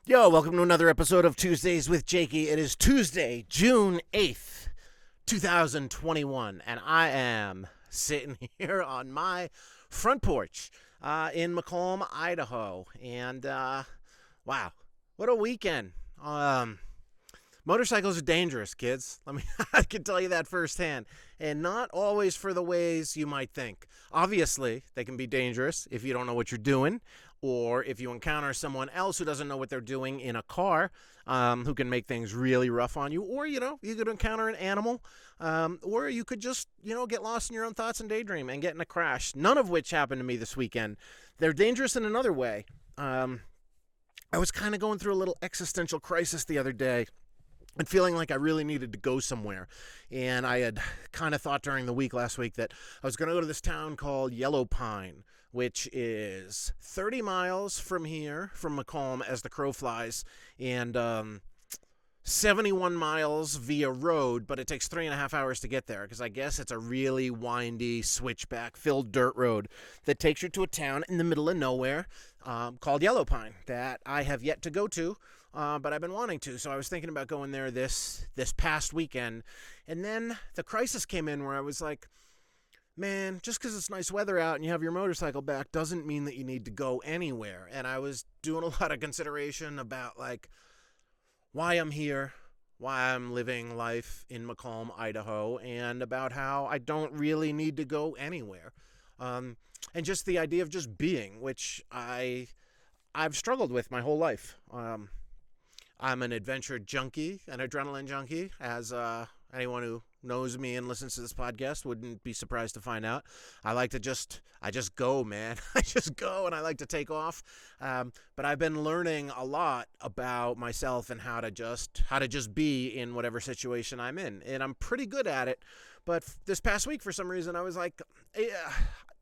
Yo, welcome to another episode of Tuesdays with Jakey. It is Tuesday, June 8th, 2021, and I am sitting here on my front porch in McComb, Idaho. And wow, what a weekend. Motorcycles are dangerous, kids. I can tell you that firsthand. And not always for the ways you might think. Obviously, they can be dangerous if you don't know what you're doing, or if you encounter someone else who doesn't know what they're doing in a car, who can make things really rough on you. Or, you could encounter an animal, or you could just, get lost in your own thoughts and daydream and get in a crash, none of which happened to me this weekend. They're dangerous in another way. I was kind of going through a little existential crisis the other day and feeling like I really needed to go somewhere. And I had kind of thought during the week last week that I was going to go to this town called Yellow Pine, which is 30 miles from here, from McComb, as the crow flies, and 71 miles via road, but it takes 3.5 hours to get there, because I guess it's a really windy, switchback-filled dirt road that takes you to a town in the middle of nowhere called Yellow Pine that I have yet to go to, but I've been wanting to. So I was thinking about going there this past weekend, and then the crisis came in where I was like, man, just because it's nice weather out and you have your motorcycle back doesn't mean that you need to go anywhere. And I was doing a lot of consideration about, like, why I'm here, why I'm living life in McComb, Idaho, and about how I don't really need to go anywhere. And just the idea of just being, which I've struggled with my whole life. I'm an adventure junkie, an adrenaline junkie, as anyone who knows me and listens to this podcast wouldn't be surprised to find out. I just go, man. I just go, and I like to take off. But I've been learning a lot about myself and how to just be in whatever situation I'm in, and I'm pretty good at it. But this past week, for some reason, I was like,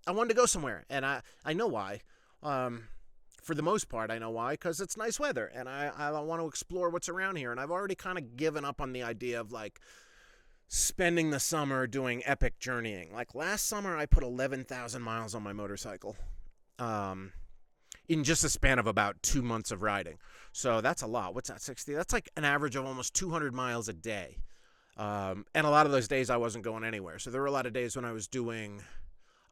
I wanted to go somewhere, and I know why. For the most part, I know why, because it's nice weather, and I want to explore what's around here. And I've already kind of given up on the idea of, like, spending the summer doing epic journeying. Like, last summer, I put 11,000 miles on my motorcycle in just a span of about 2 months of riding. So that's a lot. What's that, 60? That's like an average of almost 200 miles a day. And a lot of those days, I wasn't going anywhere. So there were a lot of days when I was doing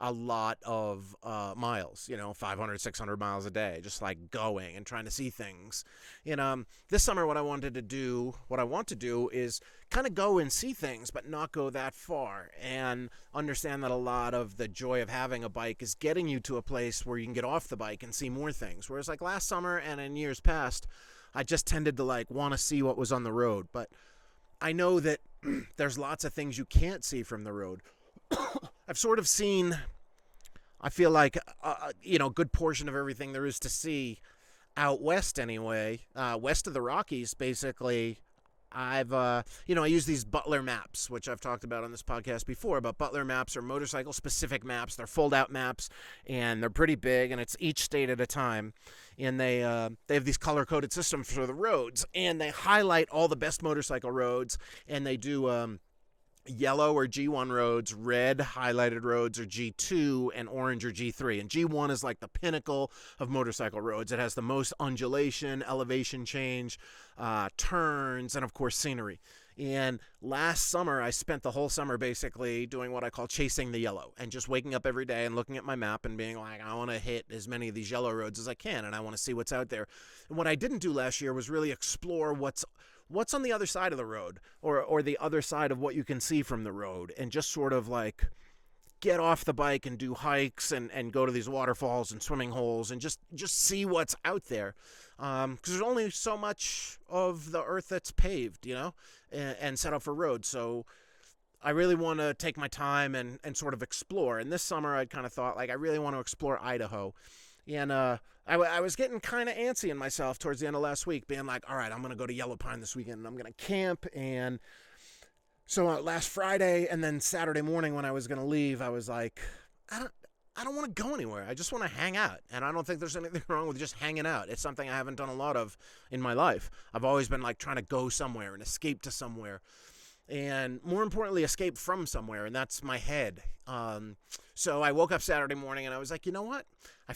a lot of miles, 500, 600 miles a day, just like going and trying to see things. And this summer, what I want to do is kind of go and see things, but not go that far, and understand that a lot of the joy of having a bike is getting you to a place where you can get off the bike and see more things. Whereas, like, last summer and in years past, I just tended to, like, want to see what was on the road. But I know that there's lots of things you can't see from the road. I've sort of seen, I feel like, a good portion of everything there is to see out west anyway, west of the Rockies, basically. I use these Butler maps, which I've talked about on this podcast before, but Butler maps are motorcycle-specific maps. They're fold-out maps, and they're pretty big, and it's each state at a time. And they have these color-coded systems for the roads, and they highlight all the best motorcycle roads, and they do yellow or G1 roads, red highlighted roads are G2, and orange are G3. And G1 is like the pinnacle of motorcycle roads. It has the most undulation, elevation change, turns, and of course scenery. And last summer, I spent the whole summer basically doing what I call chasing the yellow, and just waking up every day and looking at my map and being like, I want to hit as many of these yellow roads as I can, and I want to see what's out there. And what I didn't do last year was really explore what's on the other side of the road, or the other side of what you can see from the road, and just sort of like get off the bike and do hikes and go to these waterfalls and swimming holes and just see what's out there. Because there's only so much of the earth that's paved, and set up for roads. So I really want to take my time and sort of explore. And this summer I kind of thought, like, I really want to explore Idaho. And I was getting kind of antsy in myself towards the end of last week, being like, all right, I'm going to go to Yellow Pine this weekend, and I'm going to camp. And so last Friday and then Saturday morning when I was going to leave, I was like, I don't want to go anywhere. I just want to hang out. And I don't think there's anything wrong with just hanging out. It's something I haven't done a lot of in my life. I've always been, like, trying to go somewhere and escape to somewhere. and more importantly, escape from somewhere, and that's my head. So I woke up Saturday morning and I was like, you know what? I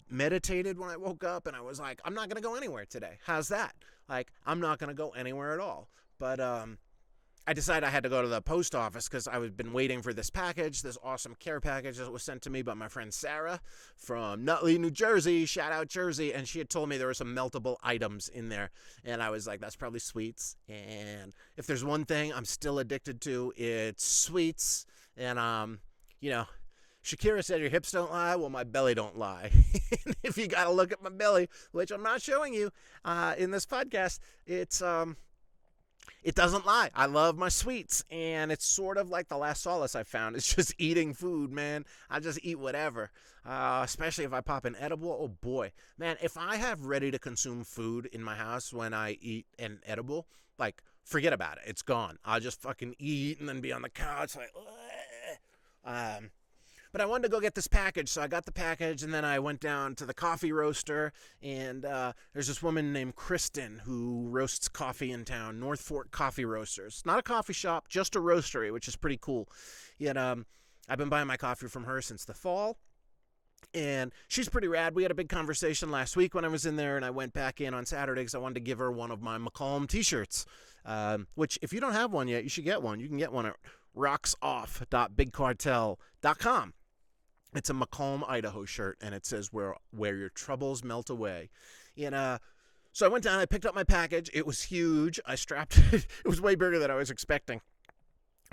meditated when I woke up, and I was like, I'm not going to go anywhere today. How's that? Like, I'm not going to go anywhere at all. But I decided I had to go to the post office because I had been waiting for this package, this awesome care package that was sent to me by my friend Sarah from Nutley, New Jersey. Shout out Jersey. And she had told me there were some meltable items in there. And I was like, that's probably sweets. And if there's one thing I'm still addicted to, it's sweets. And, Shakira said your hips don't lie. Well, my belly don't lie. And if you got to look at my belly, which I'm not showing you in this podcast, it doesn't lie. I love my sweets, and it's sort of like the last solace I found. It's just eating food, man. I just eat whatever, especially if I pop an edible. Oh, boy. Man, if I have ready-to-consume food in my house when I eat an edible, like, forget about it. It's gone. I'll just fucking eat and then be on the couch like, but I wanted to go get this package, so I got the package, and then I went down to the coffee roaster, and there's this woman named Kristen who roasts coffee in town, North Fork Coffee Roasters. Not a coffee shop, just a roastery, which is pretty cool. Yet, I've been buying my coffee from her since the fall, and she's pretty rad. We had a big conversation last week when I was in there, and I went back in on Saturday because I wanted to give her one of my McCallum t-shirts, which if you don't have one yet, you should get one. You can get one at rocksoff.bigcartel.com. It's a McComb, Idaho shirt, and it says where your troubles melt away. And so I went down, I picked up my package. It was huge. I strapped it. It was way bigger than I was expecting.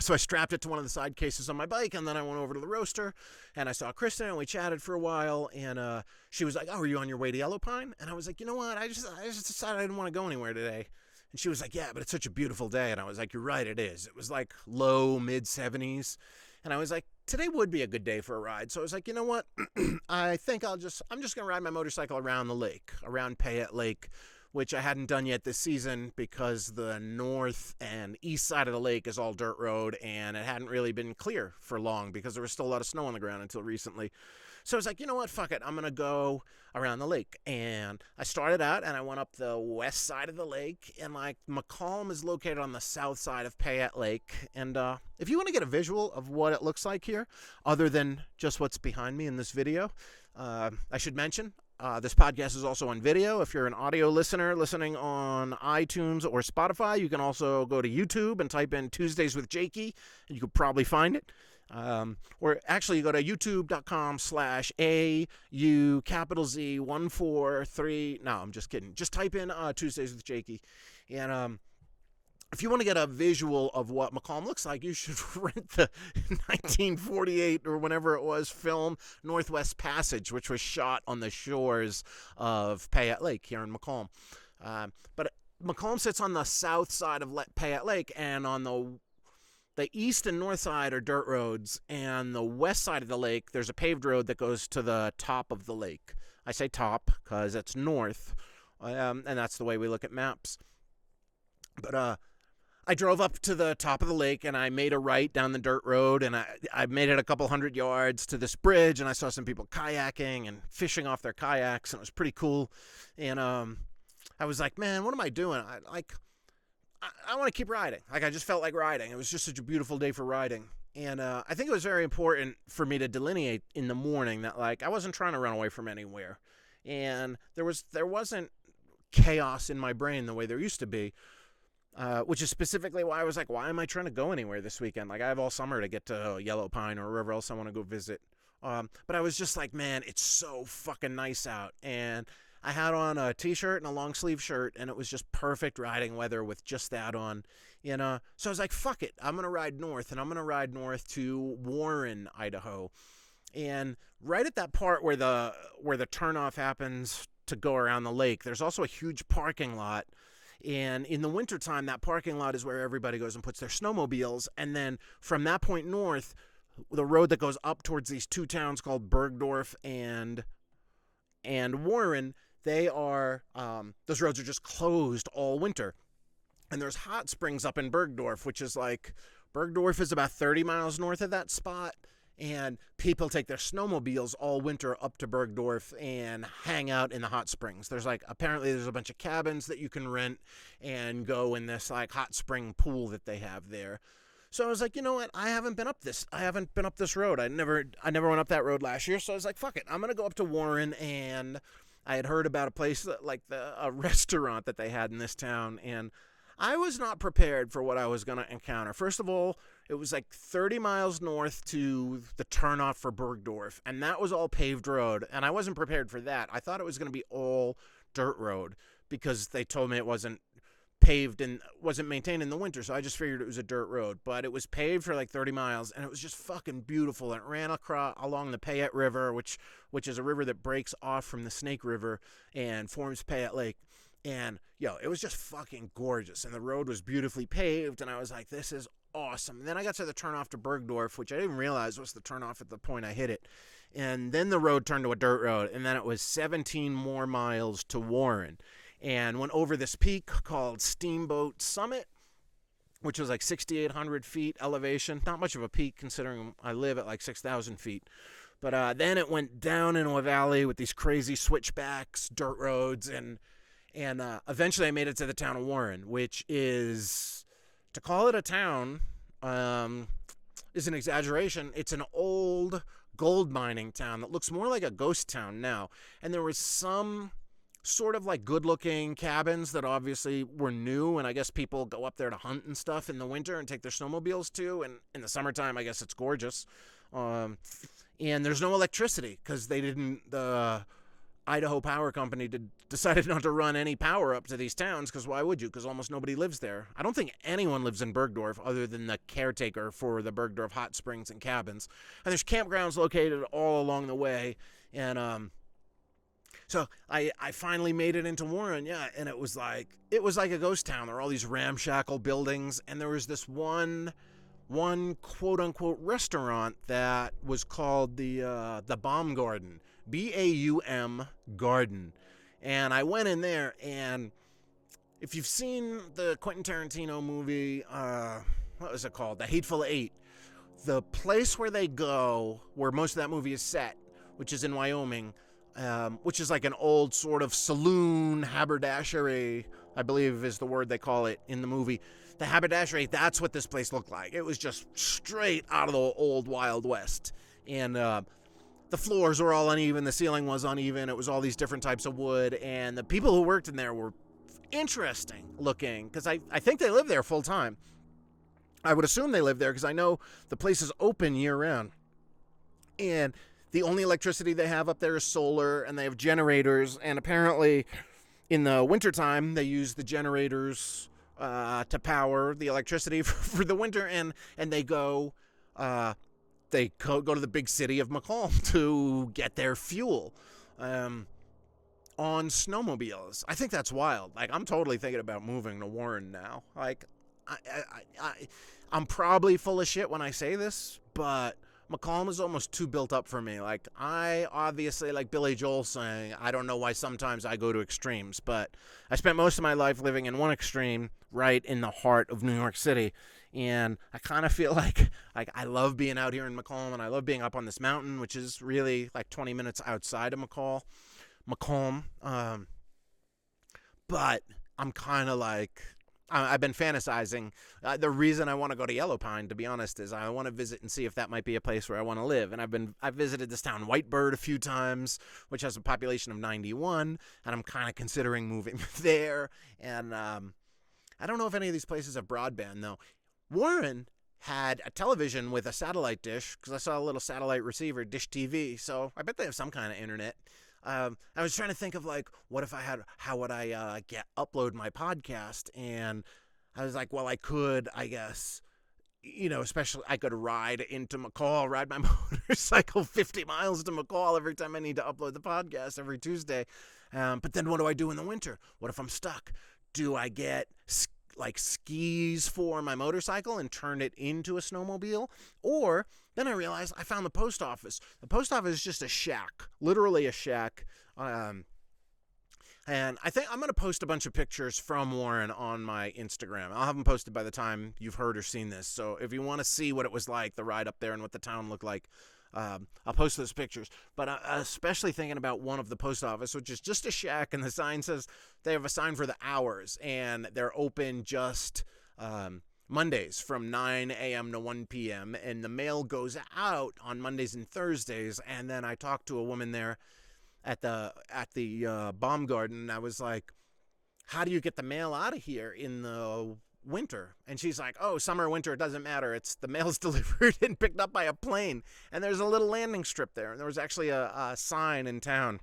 So I strapped it to one of the side cases on my bike, and then I went over to the roaster, and I saw Kristen, and we chatted for a while, and she was like, oh, are you on your way to Yellow Pine? And I was like, you know what? I just decided I didn't want to go anywhere today. And she was like, yeah, but it's such a beautiful day. And I was like, you're right, it is. It was like low, mid-70s. And I was like, today would be a good day for a ride. So I was like, you know what? I think I'm just going to ride my motorcycle around the lake, around Payette Lake, which I hadn't done yet this season because the north and east side of the lake is all dirt road, and it hadn't really been clear for long because there was still a lot of snow on the ground until recently. So I was like, you know what? Fuck it. I'm going to go around the lake. And I started out and I went up the west side of the lake. And like McComb is located on the south side of Payette Lake. And if you want to get a visual of what it looks like here, other than just what's behind me in this video, I should mention this podcast is also on video. If you're an audio listener listening on iTunes or Spotify, you can also go to YouTube and type in Tuesdays with Jakey, and you could probably find it. Or actually, you go to youtube.com/AUZ143. No, I'm just kidding. Just type in Tuesdays with Jakey. And if you want to get a visual of what McComb looks like, you should rent the 1948 or whenever it was film Northwest Passage, which was shot on the shores of Payette Lake here in McComb. But McComb sits on the south side of Payette Lake, and on the east and north side are dirt roads, and the west side of the lake, there's a paved road that goes to the top of the lake. I say top because it's north, and that's the way we look at maps. But I drove up to the top of the lake, and I made a right down the dirt road, and I made it a couple hundred yards to this bridge, and I saw some people kayaking and fishing off their kayaks, and it was pretty cool. And I was like, man, what am I doing? I want to keep riding. Like, I just felt like riding. It was just such a beautiful day for riding. And I think it was very important for me to delineate in the morning that, like, I wasn't trying to run away from anywhere. And there wasn't chaos in my brain the way there used to be, which is specifically why I was like, why am I trying to go anywhere this weekend? Like, I have all summer to get to Yellow Pine or wherever else I want to go visit. But I was just like, man, it's so fucking nice out. And I had on a t-shirt and a long sleeve shirt, and it was just perfect riding weather with just that on. So I was like, fuck it. I'm going to ride north, and I'm going to ride north to Warren, Idaho. And right at that part where the turnoff happens to go around the lake, there's also a huge parking lot. And in the wintertime, that parking lot is where everybody goes and puts their snowmobiles. And then from that point north, the road that goes up towards these two towns called Bergdorf and Warren, they are, those roads are just closed all winter. And there's hot springs up in Bergdorf, which is like, Bergdorf is about 30 miles north of that spot. And people take their snowmobiles all winter up to Bergdorf and hang out in the hot springs. Apparently there's a bunch of cabins that you can rent and go in this like hot spring pool that they have there. So I was like, you know what? I haven't been up this road. I never went up that road last year. So I was like, fuck it. I'm going to go up to Warren. And I had heard about a place a restaurant that they had in this town. And I was not prepared for what I was going to encounter. First of all, it was like 30 miles north to the turnoff for Bergdorf, and that was all paved road, and I wasn't prepared for that. I thought it was going to be all dirt road because they told me it wasn't paved and wasn't maintained in the winter, so I just figured it was a dirt road. But it was paved for like 30 miles, and it was just fucking beautiful. And it ran along the Payette River, which is a river that breaks off from the Snake River and forms Payette Lake. And, it was just fucking gorgeous. And the road was beautifully paved. And I was like, this is awesome. And then I got to the turnoff to Bergdorf, which I didn't realize was the turnoff at the point I hit it. And then the road turned to a dirt road. And then it was 17 more miles to Warren. And went over this peak called Steamboat Summit, which was like 6,800 feet elevation. Not much of a peak considering I live at like 6,000 feet. But then it went down into a valley with these crazy switchbacks, dirt roads, and eventually I made it to the town of Warren, which is, to call it a town, is an exaggeration. It's an old gold mining town that looks more like a ghost town now. And there was some sort of like good-looking cabins that obviously were new, and I guess people go up there to hunt and stuff in the winter and take their snowmobiles too. And in the summertime, I guess it's gorgeous. And there's no electricity because the Idaho Power Company decided not to run any power up to these towns, because why would you? Because almost nobody lives there. I don't think anyone lives in Bergdorf other than the caretaker for the Bergdorf hot springs and cabins. And there's campgrounds located all along the way. And so I finally made it into Warren, and it was like a ghost town. There were all these ramshackle buildings, and there was this one quote-unquote restaurant that was called the Baum Garden. Baum Garden. And I went in there, and if you've seen the Quentin Tarantino movie, what was it called? The Hateful Eight. The place where they go, where most of that movie is set, which is in Wyoming, which is like an old sort of saloon, haberdashery, I believe is the word they call it in the movie. The haberdashery, that's what this place looked like. It was just straight out of the old Wild West. And the floors were all uneven, the ceiling was uneven, it was all these different types of wood, and the people who worked in there were interesting looking, because I think they live there full time. I would assume they live there, because I know the place is open year round. And the only electricity they have up there is solar, and they have generators, and apparently in the wintertime they use the generators to power the electricity for the winter, and they go to the big city of McCall to get their fuel on snowmobiles. I think that's wild. Like, I'm totally thinking about moving to Warren now. Like, I'm probably full of shit when I say this, but McCall is almost too built up for me. Like, I obviously, like Billy Joel saying, I don't know why sometimes I go to extremes, but I spent most of my life living in one extreme right in the heart of New York City. And I kind of feel like I love being out here in McCall, and I love being up on this mountain, which is really like 20 minutes outside of McCall. But I'm kind of like, I've been fantasizing. The reason I want to go to Yellow Pine, to be honest, is I want to visit and see if that might be a place where I want to live. And I've visited this town, Whitebird, a few times, which has a population of 91, and I'm kind of considering moving there. And I don't know if any of these places have broadband, though. Warren had a television with a satellite dish, because I saw a little satellite receiver, Dish TV, so I bet they have some kind of internet. I was trying to think of, like, how would I upload my podcast, and I was like, well, I could, I guess, especially I could ride into McCall, ride my motorcycle 50 miles to McCall every time I need to upload the podcast every Tuesday. But then what do I do in the winter? What if I'm stuck? Do I get like skis for my motorcycle and turn it into a snowmobile? Or then I realized I found the post office. The post office is just a shack, literally a shack. And I think I'm going to post a bunch of pictures from Warren on my Instagram. I'll have them posted by the time you've heard or seen this. So if you want to see what it was like, the ride up there and what the town looked like, I'll post those pictures. But especially thinking about one of the post office, which is just a shack, and the sign says they have a sign for the hours, and they're open just Mondays from 9 a.m. to 1 p.m. And the mail goes out on Mondays and Thursdays. And then I talked to a woman there at the bomb garden. I was like, how do you get the mail out of here in the winter? And she's like, oh, summer, winter, it doesn't matter. It's the mail's delivered and picked up by a plane. And there's a little landing strip there. And there was actually a sign in town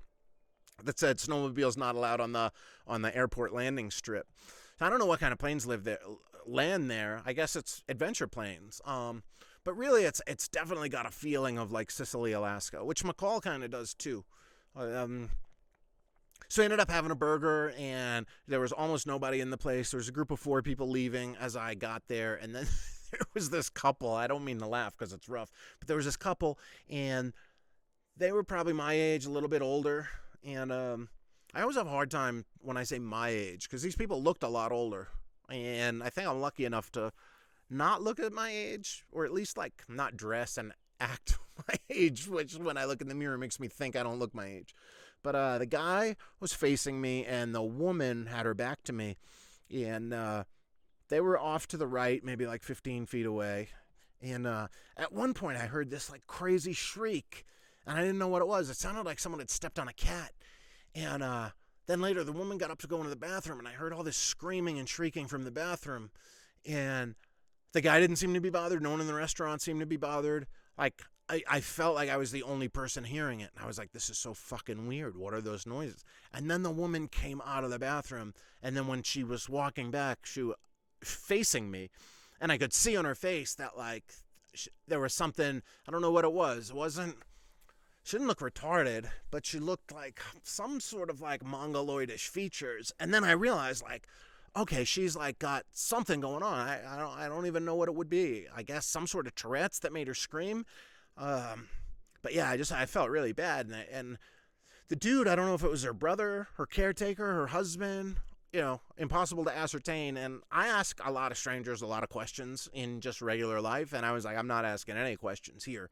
that said snowmobiles not allowed on the airport landing strip. So I don't know what kind of planes land there. I guess it's adventure planes. But really, it's definitely got a feeling of like Sicily, Alaska, which McCall kind of does too. So I ended up having a burger, and there was almost nobody in the place. There was a group of 4 people leaving as I got there, and then there was this couple. I don't mean to laugh because it's rough, but there was this couple, and they were probably my age, a little bit older, and I always have a hard time when I say my age because these people looked a lot older, and I think I'm lucky enough to not look at my age, or at least like not dress and act my age, which when I look in the mirror makes me think I don't look my age. But the guy was facing me, and the woman had her back to me, and they were off to the right, maybe like 15 feet away. And at one point I heard this like crazy shriek, and I didn't know what it was. It sounded like someone had stepped on a cat. And then later the woman got up to go into the bathroom, and I heard all this screaming and shrieking from the bathroom. And the guy didn't seem to be bothered. No one in the restaurant seemed to be bothered. Like, I felt like I was the only person hearing it. And I was like, this is so fucking weird. What are those noises? And then the woman came out of the bathroom. And then when she was walking back, she was facing me. And I could see on her face that, like, there was something, I don't know what it was. It wasn't, she didn't look retarded, but she looked like some sort of, like, mongoloidish features. And then I realized, like, okay, she's like got something going on. I don't even know what it would be. I guess some sort of Tourette's that made her scream. But yeah, I felt really bad. And the dude, I don't know if it was her brother, her caretaker, her husband, impossible to ascertain. And I ask a lot of strangers a lot of questions in just regular life. And I was like, I'm not asking any questions here.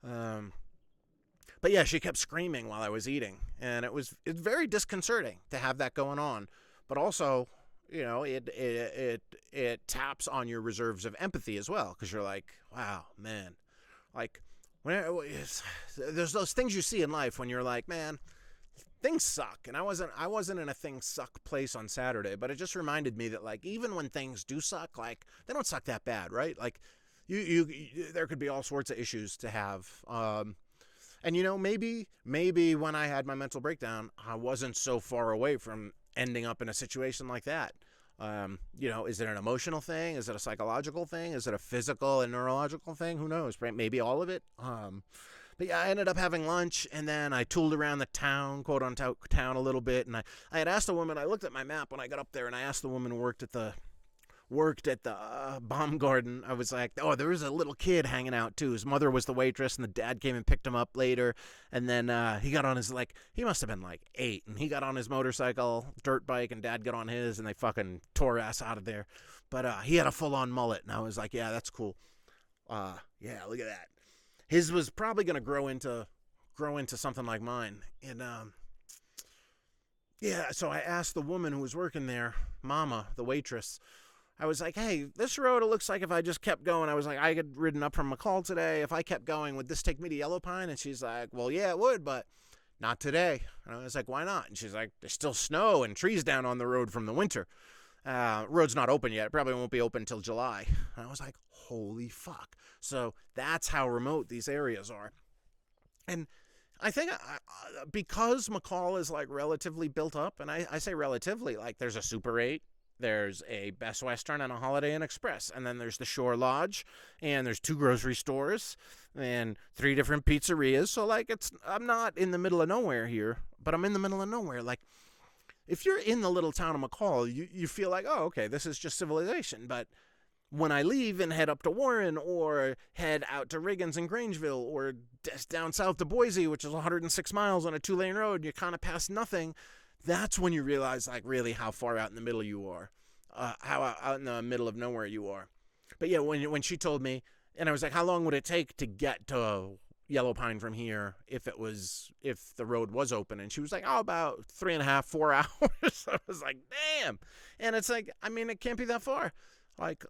But yeah, she kept screaming while I was eating. And it's very disconcerting to have that going on. But also, it taps on your reserves of empathy as well, because you're like, wow, man, like there's those things you see in life when you're like, man, things suck. And I wasn't in a things suck place on Saturday, but it just reminded me that, like, even when things do suck, like, they don't suck that bad, right? Like, you there could be all sorts of issues to have. And maybe when I had my mental breakdown, I wasn't so far away from ending up in a situation like that. Is it an emotional thing? Is it a psychological thing? Is it a physical and neurological thing? Who knows? Maybe all of it. But yeah, I ended up having lunch, and then I tooled around the town, quote unquote town, a little bit. And I had asked a woman, I looked at my map when I got up there, and I asked the woman who worked at the bomb garden. I was like, oh, there was a little kid hanging out too. His mother was the waitress, and the dad came and picked him up later. And then he got on his, like, he must have been like 8, and he got on his motorcycle, dirt bike, and dad got on his, and they fucking tore ass out of there. But he had a full-on mullet, and I was like, yeah, that's cool. Yeah, look at that. His was probably gonna grow into something like mine. And yeah, so I asked the woman who was working there, Mama, the waitress, I was like, hey, this road, it looks like if I just kept going, I was like, I had ridden up from McCall today. If I kept going, would this take me to Yellow Pine? And she's like, well, yeah, it would, but not today. And I was like, why not? And she's like, there's still snow and trees down on the road from the winter. Road's not open yet. It probably won't be open until July. And I was like, holy fuck. So that's how remote these areas are. And I think because McCall is like relatively built up, and I say relatively, like there's a Super 8, there's a Best Western and a Holiday Inn Express, and then there's the Shore Lodge, and there's 2 grocery stores, and 3 different pizzerias. So like I'm not in the middle of nowhere here, but I'm in the middle of nowhere. Like if you're in the little town of McCall, you feel like, oh, okay, this is just civilization. But when I leave and head up to Warren, or head out to Riggins and Grangeville, or down south to Boise, which is 106 miles on a 2-lane road, you kind of pass nothing. that's when you realize like really how far out in the middle you are, how out in the middle of nowhere you are. But yeah, when she told me, and I was like, how long would it take to get to Yellow Pine from here if the road was open? And she was like, oh, about 3.5, 4 hours. I was like, damn. And it's like, I mean, it can't be that far. Like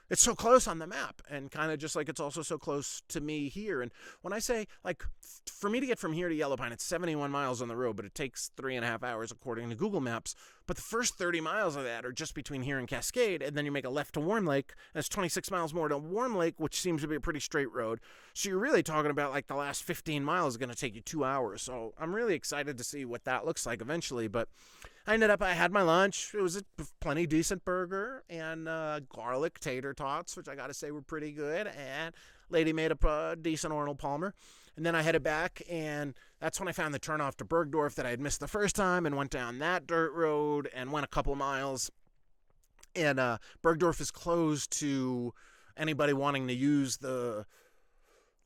it's so close on the map, and kind of just like it's also so close to me here. And when I say, like, for me to get from here to Yellow Pine, it's 71 miles on the road, but it takes 3.5 hours according to Google Maps. But the first 30 miles of that are just between here and Cascade, and then you make a left to Warm Lake, and it's 26 miles more to Warm Lake, which seems to be a pretty straight road. So you're really talking about like the last 15 miles is going to take you 2 hours. So I'm really excited to see what that looks like eventually. But I had my lunch. It was a plenty decent burger and garlic tater tots, which I got to say were pretty good. And lady made up a decent Arnold Palmer. And then I headed back, and that's when I found the turnoff to Bergdorf that I had missed the first time, and went down that dirt road and went a couple miles. And Bergdorf is closed to anybody wanting to use the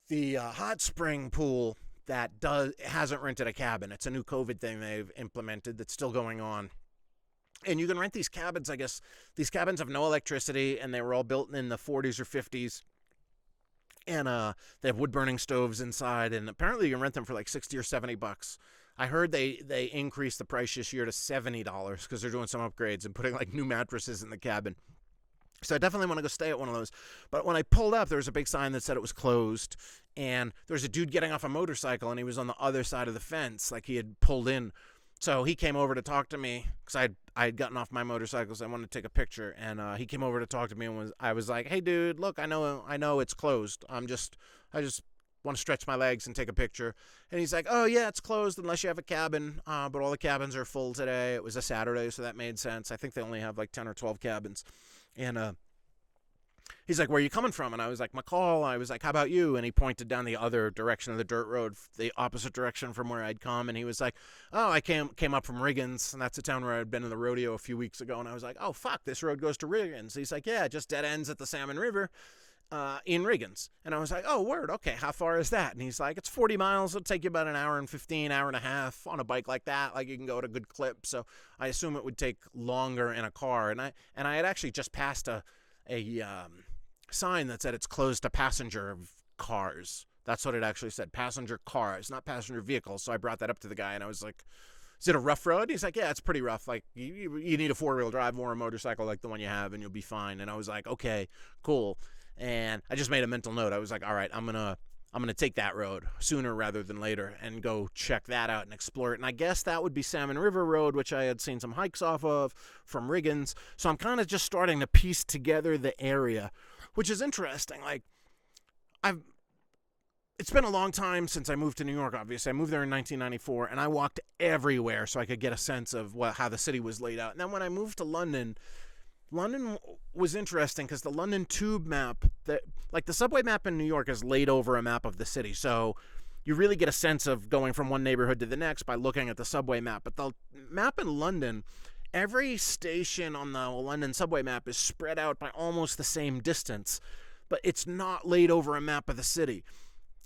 hot spring pool that hasn't rented a cabin. It's a new COVID thing they've implemented that's still going on. And you can rent these cabins, I guess. These cabins have no electricity, and they were all built in the 40s or 50s. And they have wood-burning stoves inside, and apparently you can rent them for like $60 or $70. I heard they increased the price this year to $70 because they're doing some upgrades and putting like new mattresses in the cabin. So I definitely want to go stay at one of those. But when I pulled up, there was a big sign that said it was closed. And there was a dude getting off a motorcycle, and he was on the other side of the fence, like he had pulled in. So he came over to talk to me because I had gotten off my motorcycle, so I wanted to take a picture. And he came over to talk to me, and I was like, hey, dude, look, I know it's closed. I just want to stretch my legs and take a picture. And he's like, oh, yeah, it's closed unless you have a cabin. But all the cabins are full today. It was a Saturday, so that made sense. I think they only have like 10 or 12 cabins. And he's like, where are you coming from? And I was like, McCall. I was like, how about you? And he pointed down the other direction of the dirt road, the opposite direction from where I'd come. And he was like, oh, I came up from Riggins, and that's a town where I'd been in the rodeo a few weeks ago. And I was like, oh, fuck, this road goes to Riggins. He's like, yeah, it just dead ends at the Salmon River in Riggins. And I was like, oh, word, okay, how far is that? And he's like, it's 40 miles. It'll take you about an hour and 15, hour and a half on a bike like that. Like, you can go at a good clip. So I assume it would take longer in a car. And I had actually just passed a sign that said it's closed to passenger cars. That's what it actually said, passenger cars, not passenger vehicles. So I brought that up to the guy, and I was like, is it a rough road? He's like, yeah, it's pretty rough. Like, you need a 4-wheel drive or a motorcycle like the one you have, and you'll be fine. And I was like, okay, cool. And I just made a mental note. I was like, all right, I'm gonna take that road sooner rather than later and go check that out and explore it. And I guess that would be Salmon River Road, which I had seen some hikes off of from Riggins. So I'm kind of just starting to piece together the area, which is interesting. Like, it's been a long time since I moved to New York, obviously. I moved there in 1994, and I walked everywhere so I could get a sense of how the city was laid out. And then when I moved to London was interesting because the London Tube map, like the subway map in New York, is laid over a map of the city. So you really get a sense of going from one neighborhood to the next by looking at the subway map. But the map in London, every station on the London subway map is spread out by almost the same distance, but it's not laid over a map of the city.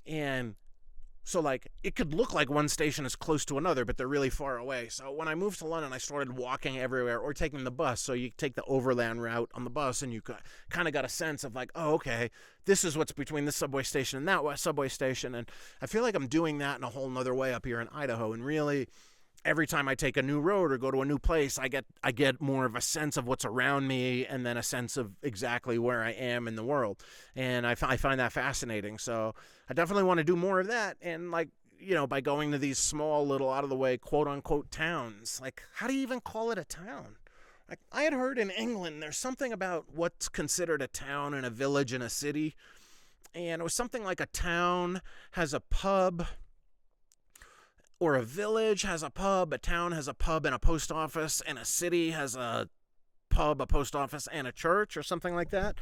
And so, like, it could look like one station is close to another, but they're really far away. So when I moved to London, I started walking everywhere or taking the bus. So you take the overland route on the bus, and you kind of got a sense of like, oh, okay, this is what's between this subway station and that subway station. And I feel like I'm doing that in a whole nother way up here in Idaho. And really, every time I take a new road or go to a new place, I get more of a sense of what's around me, and then a sense of exactly where I am in the world. And I find that fascinating. So I definitely want to do more of that. And, like, you know, by going to these small little out of the way quote unquote towns, like, how do you even call it a town? Like, I had heard in England there's something about what's considered a town and a village and a city. And it was something like a town has a pub, or a village has a pub, a town has a pub and a post office, and a city has a pub, a post office, and a church, or something like that.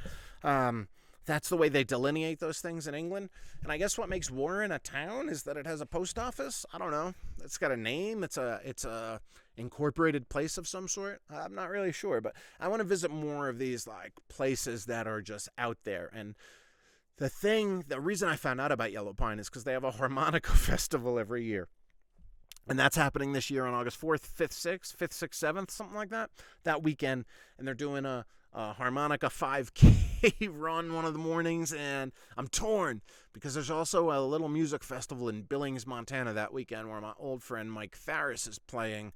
That's the way they delineate those things in England. And I guess what makes Warren a town is that it has a post office. I don't know. It's got a name. It's a incorporated place of some sort. I'm not really sure, but I want to visit more of these, like, places that are just out there. And the reason I found out about Yellow Pine is because they have a harmonica festival every year. And that's happening this year on August 4th, 5th, 6th, 7th, something like that, that weekend. And they're doing a harmonica 5K run one of the mornings, and I'm torn because there's also a little music festival in Billings, Montana that weekend where my old friend Mike Farris is playing,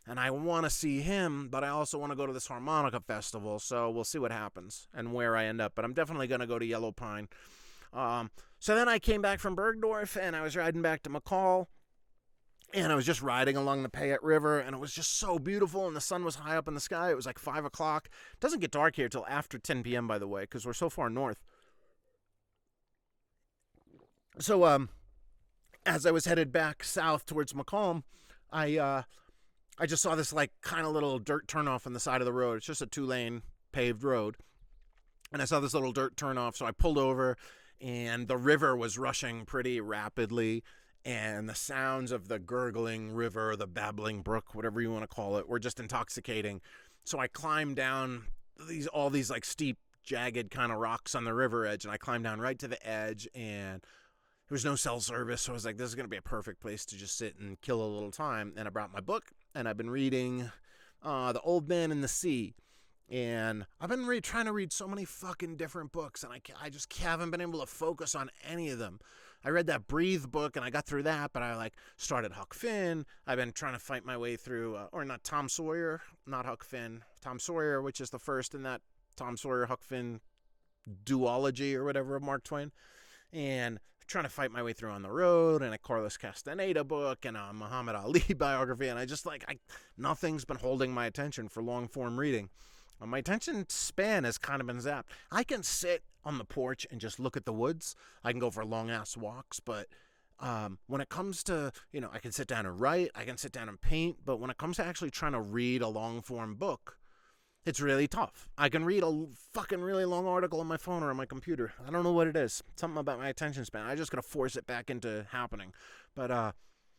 and I want to see him, but I also want to go to this harmonica festival, so we'll see what happens and where I end up, but I'm definitely going to go to Yellow Pine. So then I came back from Bergdorf, and I was riding back to McCall, and I was just riding along the Payette River, and it was just so beautiful, and the sun was high up in the sky. It was like 5 o'clock. It doesn't get dark here till after 10 p.m., by the way, because we're so far north. So as I was headed back south towards Macomb, I just saw this like kind of little dirt turnoff on the side of the road. It's just a 2-lane paved road. And I saw this little dirt turnoff, so I pulled over, and the river was rushing pretty rapidly. And the sounds of the gurgling river, the babbling brook, whatever you want to call it, were just intoxicating. So I climbed down all these like steep, jagged kind of rocks on the river edge, and I climbed down right to the edge, and there was no cell service, so I was like, this is going to be a perfect place to just sit and kill a little time. And I brought my book, and I've been reading The Old Man and the Sea. And I've been trying to read so many fucking different books, and I just haven't been able to focus on any of them. I read that Breathe book, and I got through that, but I started Huck Finn. I've been trying to fight my way through, or not Tom Sawyer, not Huck Finn, Tom Sawyer, which is the first in that Tom Sawyer Huck Finn duology or whatever of Mark Twain, and trying to fight my way through On the Road, and a Carlos Castaneda book, and a Muhammad Ali biography, and I just nothing's been holding my attention for long form reading. My attention span has kind of been zapped. I can sit on the porch and just look at the woods. I can go for long-ass walks, but when it comes to, I can sit down and write, I can sit down and paint, but when it comes to actually trying to read a long-form book, it's really tough. I can read a fucking really long article on my phone or on my computer. I don't know what it is. Something about my attention span. I just got to force it back into happening. But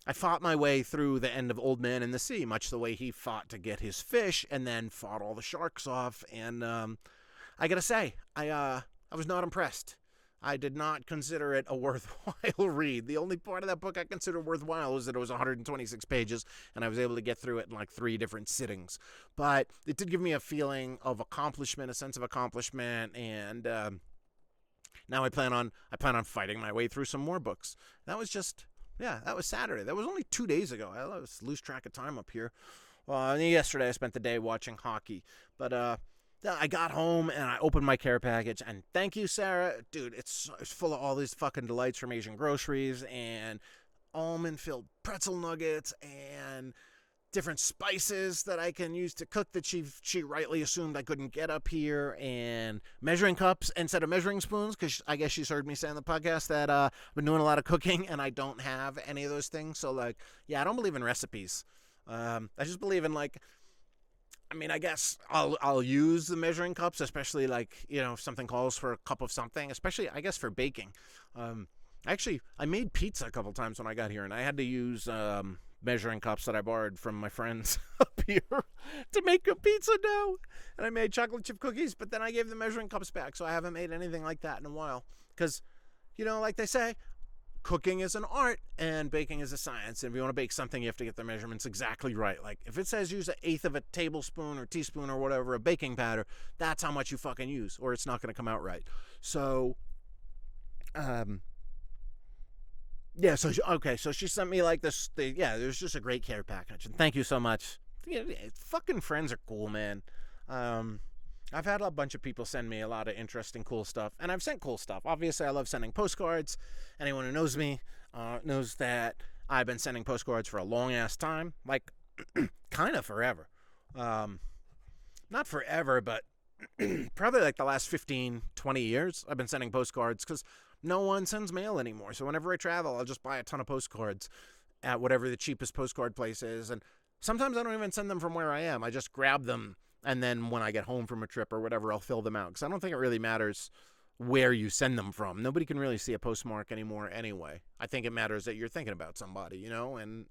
I fought my way through the end of Old Man in the Sea, much the way he fought to get his fish and then fought all the sharks off. And I got to say, I was not impressed. I did not consider it a worthwhile read. The only part of that book I considered worthwhile was that it was 126 pages, and I was able to get through it in 3 different sittings. But it did give me a feeling of accomplishment, a sense of accomplishment, and now I plan on fighting my way through some more books. That was that was Saturday. That was only 2 days ago. I lose track of time up here. Yesterday I spent the day watching hockey, but I got home and I opened my care package, and thank you, Sarah. Dude, it's full of all these fucking delights from Asian groceries and almond-filled pretzel nuggets and different spices that I can use to cook that she rightly assumed I couldn't get up here, and measuring cups instead of measuring spoons, because I guess she's heard me say on the podcast that I've been doing a lot of cooking and I don't have any of those things. So, I don't believe in recipes. I just believe in I guess I'll use the measuring cups, especially if something calls for a cup of something, especially I guess for baking. Actually, I made pizza a couple times when I got here, and I had to use measuring cups that I borrowed from my friends up here to make a pizza dough. And I made chocolate chip cookies, but then I gave the measuring cups back, so I haven't made anything like that in a while. Because, like they say, cooking is an art and baking is a science. And if you want to bake something, you have to get the measurements exactly right. If it says use 1/8 of a tablespoon or teaspoon or whatever of baking powder, that's how much you fucking use, or it's not going to come out right. So, so she sent me this. There's just a great care package, and thank you so much. Fucking friends are cool, man. I've had a bunch of people send me a lot of interesting, cool stuff, and I've sent cool stuff. Obviously, I love sending postcards. Anyone who knows me knows that I've been sending postcards for a long-ass time, kind of forever. Not forever, but probably the last 15, 20 years, I've been sending postcards, because no one sends mail anymore. So whenever I travel, I'll just buy a ton of postcards at whatever the cheapest postcard place is, and sometimes I don't even send them from where I am. I just grab them, and then when I get home from a trip or whatever, I'll fill them out, because I don't think it really matters where you send them from. Nobody can really see a postmark anymore anyway. I think it matters that you're thinking about somebody, and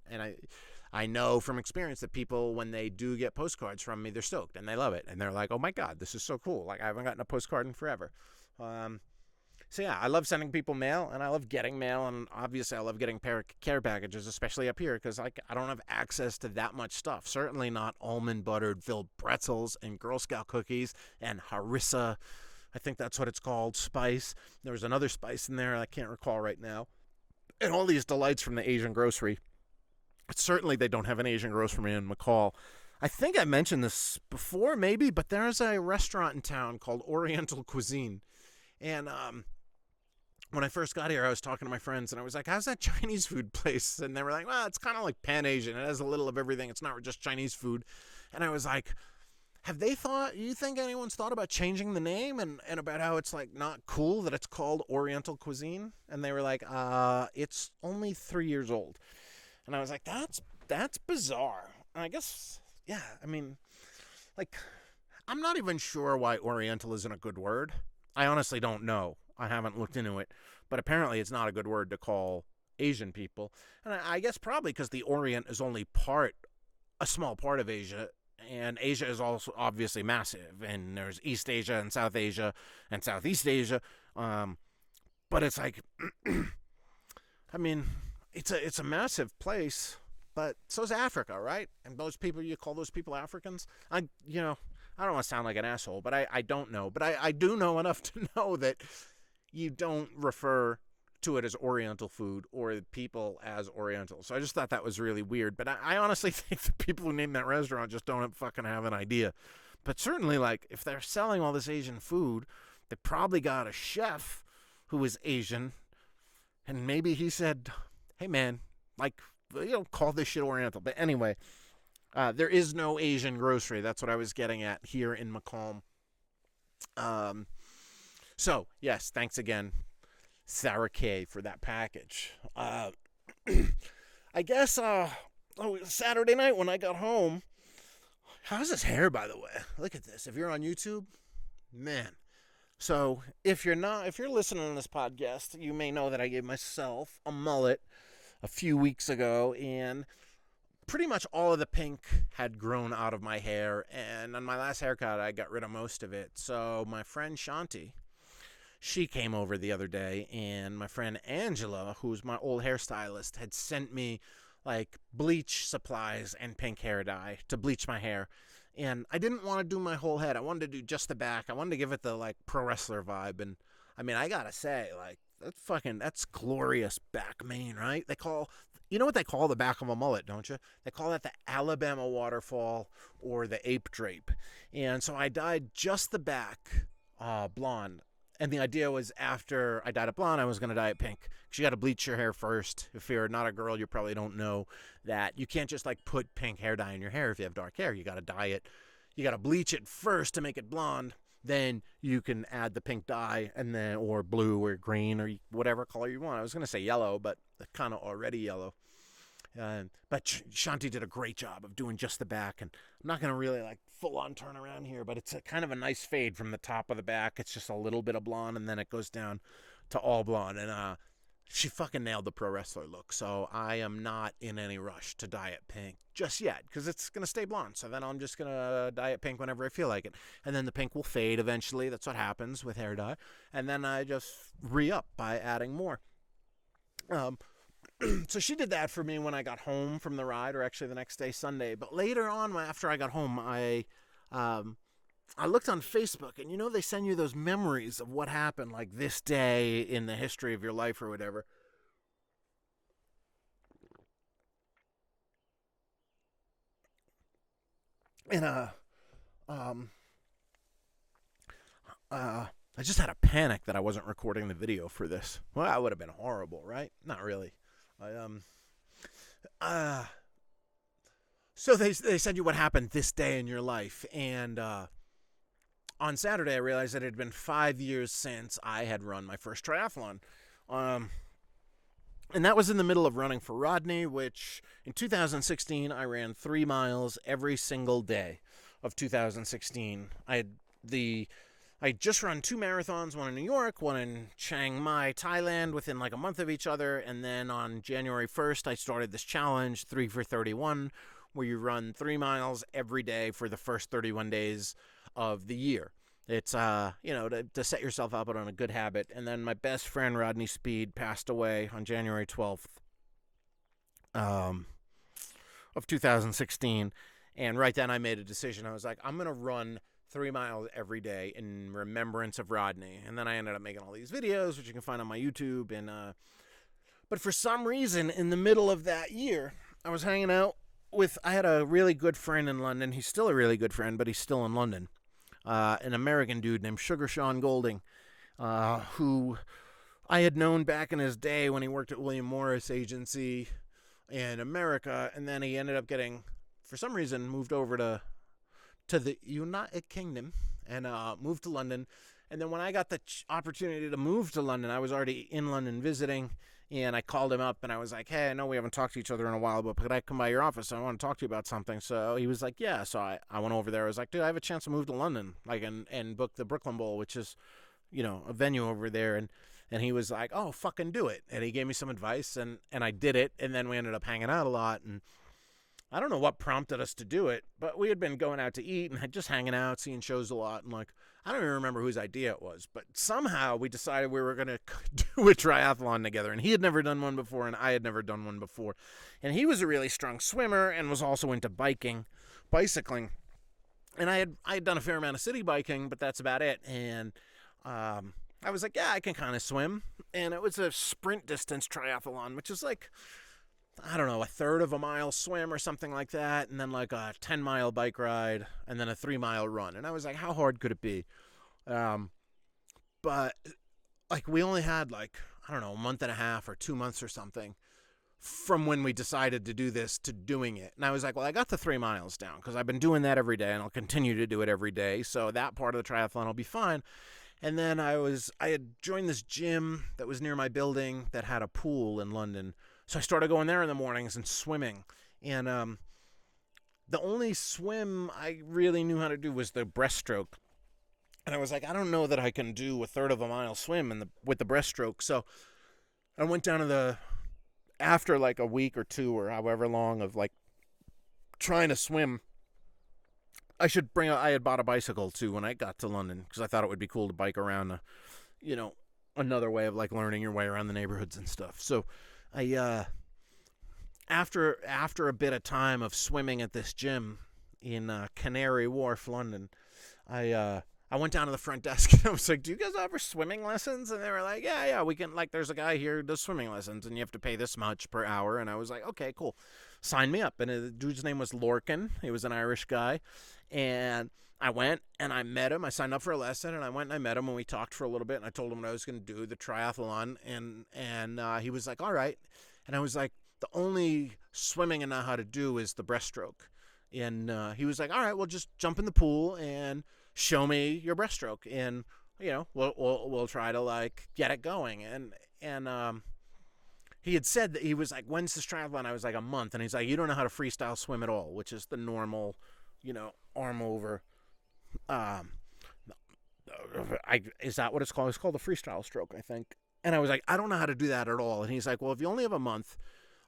I know from experience that people, when they do get postcards from me, they're stoked, and they love it, and they're like, oh my God, this is so cool. I haven't gotten a postcard in forever. So yeah, I love sending people mail, and I love getting mail, and obviously I love getting care packages, especially up here, because like I don't have access to that much stuff. Certainly not almond buttered filled pretzels and Girl Scout cookies and harissa. I think that's what it's called, spice. There was another spice in there I can't recall right now. And all these delights from the Asian grocery. Certainly they don't have an Asian grocery in McCall. I think I mentioned this before, maybe, but there's a restaurant in town called Oriental Cuisine. And when I first got here, I was talking to my friends, and I was like, how's that Chinese food place? And they were like, well, it's kind of like Pan-Asian. It has a little of everything. It's not just Chinese food. And I was like, you think anyone's thought about changing the name and about how it's like not cool that it's called Oriental Cuisine? And they were like, it's only 3 years old. And I was like, that's bizarre. And I guess, yeah, I mean, like, I'm not even sure why Oriental isn't a good word. I honestly don't know. I haven't looked into it, but apparently it's not a good word to call Asian people. And I guess probably because the Orient is only a small part of Asia, and Asia is also obviously massive, and there's East Asia and South Asia and Southeast Asia. But it's like, I mean, it's a massive place, but so's Africa, right? And you call those people Africans? I don't want to sound like an asshole, but I don't know. But I do know enough to know that you don't refer to it as Oriental food or people as Oriental. So I just thought that was really weird. But I honestly think the people who named that restaurant just don't fucking have an idea. But certainly, like, if they're selling all this Asian food, they probably got a chef who is Asian. And maybe he said, hey, man, like, call this shit Oriental. But anyway, there is no Asian grocery. That's what I was getting at here in Macomb. So, yes, thanks again, Sarah K, for that package. I guess, Saturday night when I got home, how's this hair, by the way? Look at this. If you're on YouTube, man. So, if you're listening to this podcast, you may know that I gave myself a mullet a few weeks ago, and pretty much all of the pink had grown out of my hair, and on my last haircut, I got rid of most of it. So, my friend Shanti, she came over the other day, and my friend Angela, who's my old hairstylist, had sent me like bleach supplies and pink hair dye to bleach my hair. And I didn't want to do my whole head. I wanted to do just the back. I wanted to give it the like pro wrestler vibe. And I mean, I gotta say, like, that's glorious back mane, right? You know what they call the back of a mullet, don't you? They call that the Alabama waterfall or the ape drape. And so I dyed just the back blonde. And the idea was after I dyed it blonde, I was going to dye it pink. Because you got to bleach your hair first. If you're not a girl, you probably don't know that. You can't just like put pink hair dye in your hair if you have dark hair. You got to dye it. You got to bleach it first to make it blonde. Then you can add the pink dye, and then or blue or green or whatever color you want. I was going to say yellow, but it's kind of already yellow. But Shanti did a great job of doing just the back, and I'm not going to really like full on turn around here, but it's a kind of a nice fade from the top of the back. It's just a little bit of blonde, and then it goes down to all blonde, and she fucking nailed the pro wrestler look. So I am not in any rush to dye it pink just yet, because it's going to stay blonde. So then I'm just going to dye it pink whenever I feel like it, and then the pink will fade eventually. That's what happens with hair dye, and then I just re-up by adding more. So she did that for me when I got home from the ride, or actually the next day, Sunday. But later on, after I got home, I looked on Facebook, and they send you those memories of what happened, like this day in the history of your life or whatever. And I just had a panic that I wasn't recording the video for this. Well, that would have been horrible, right? Not really. So they send you what happened this day in your life, and on Saturday I realized that it had been 5 years since I had run my first triathlon, and that was in the middle of running for Rodney, which in 2016 I ran 3 miles every single day of 2016. I just run 2 marathons, one in New York, one in Chiang Mai, Thailand, within like a month of each other. And then on January 1st, I started this challenge, 3 for 31, where you run 3 miles every day for the first 31 days of the year. It's to set yourself up on a good habit. And then my best friend Rodney Speed passed away on January 12th um, of 2016, and right then I made a decision. I was like, I'm gonna run 3 miles every day in remembrance of Rodney. And then I ended up making all these videos, which you can find on my YouTube. And but for some reason, in the middle of that year, I was hanging out with. I had a really good friend in London. He's still a really good friend, but he's still in London. An American dude named Sugar Sean Golding, who I had known back in his day when he worked at William Morris Agency in America, and then he ended up getting, for some reason, moved over to the United Kingdom and moved to London. And then when I got the opportunity to move to London, I was already in London visiting, and I called him up and I was like, hey, I know we haven't talked to each other in a while, but could I come by your office? I want to talk to you about something. So he was like, yeah. So I went over there. I was like, dude, I have a chance to move to London, like, and book the Brooklyn Bowl, which is, a venue over there. And he was like, oh, fucking do it. And he gave me some advice, and I did it. And then we ended up hanging out a lot. And I don't know what prompted us to do it, but we had been going out to eat and had just hanging out, seeing shows a lot. And I don't even remember whose idea it was, but somehow we decided we were going to do a triathlon together. And he had never done one before, and I had never done one before. And he was a really strong swimmer and was also into bicycling. And I had done a fair amount of city biking, but that's about it. And I was like, yeah, I can kind of swim. And it was a sprint distance triathlon, which is like, I don't know, a third of a mile swim or something like that, and then like a 10-mile bike ride, and then a 3-mile run. And I was like, how hard could it be? But like we only had like, I don't know, a month and a half or 2 months or something from when we decided to do this to doing it. And I was like, well, I got the 3 miles down because I've been doing that every day, and I'll continue to do it every day. So that part of the triathlon will be fine. And then I had joined this gym that was near my building that had a pool in London. So I started going there in the mornings and swimming. And the only swim I really knew how to do was the breaststroke. And I was like, I don't know that I can do a third of a mile swim with the breaststroke. So I went down to after like a week or two or however long of like trying to swim. I had bought a bicycle too when I got to London because I thought it would be cool to bike around, another way of like learning your way around the neighborhoods and stuff. So I after a bit of time of swimming at this gym in Canary Wharf, London, I went down to the front desk and I was like, do you guys offer swimming lessons? And they were like, yeah, we can, like, there's a guy here who does swimming lessons and you have to pay this much per hour. And I was like, okay, cool. Sign me up. And the dude's name was Lorcan. He was an Irish guy. And I went and I met him. I signed up for a lesson and I went and I met him and we talked for a little bit and I told him what I was going to do, the triathlon. And he was like, all right. And I was like, the only swimming I know how to do is the breaststroke. And he was like, all right, well, just jump in the pool and show me your breaststroke. And, we'll try to like get it going. And he had said that he was like, when's this triathlon? I was like, a month. And he's like, you don't know how to freestyle swim at all, which is the normal, arm over. Is that what it's called? It's called the freestyle stroke, I think. And I was like, I don't know how to do that at all. And he's like, well, if you only have a month,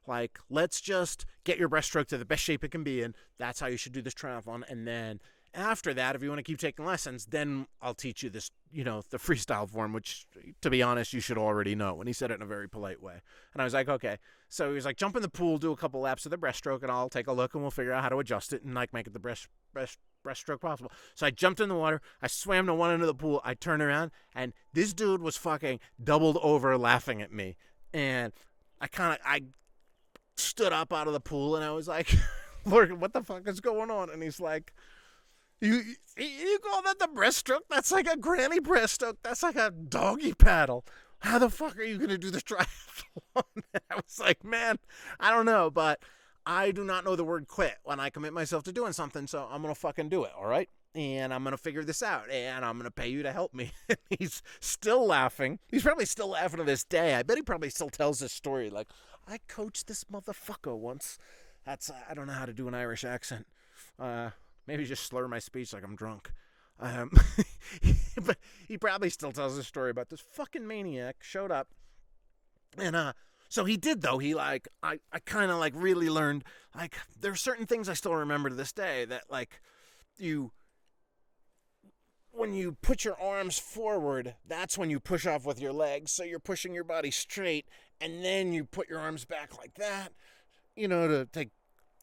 like, let's just get your breaststroke to the best shape it can be in. That's how you should do this triathlon. And then after that, if you want to keep taking lessons, then I'll teach you this, the freestyle form, which, to be honest, you should already know. And he said it in a very polite way. And I was like, okay. So he was like, jump in the pool, do a couple laps of the breaststroke, and I'll take a look, and we'll figure out how to adjust it and, like, make it the breaststroke possible. So I jumped in the water. I swam to one end of the pool. I turned around, and this dude was fucking doubled over laughing at me. And I stood up out of the pool, and I was like, Lord, what the fuck is going on? And he's like, You call that the breaststroke? That's like a granny breaststroke. That's like a doggy paddle. How the fuck are you going to do this triathlon? I was like, man, I don't know, but I do not know the word quit when I commit myself to doing something, so I'm going to fucking do it, all right? And I'm going to figure this out, and I'm going to pay you to help me. He's still laughing. He's probably still laughing to this day. I bet he probably still tells this story, like, I coached this motherfucker once. That's, I don't know how to do an Irish accent. Maybe just slur my speech like I'm drunk. But he probably still tells this story about this fucking maniac showed up. And so he did, though. He, like, I kind of, like, really learned, like, there are certain things I still remember to this day that, like, when you put your arms forward, that's when you push off with your legs. So you're pushing your body straight, and then you put your arms back like that,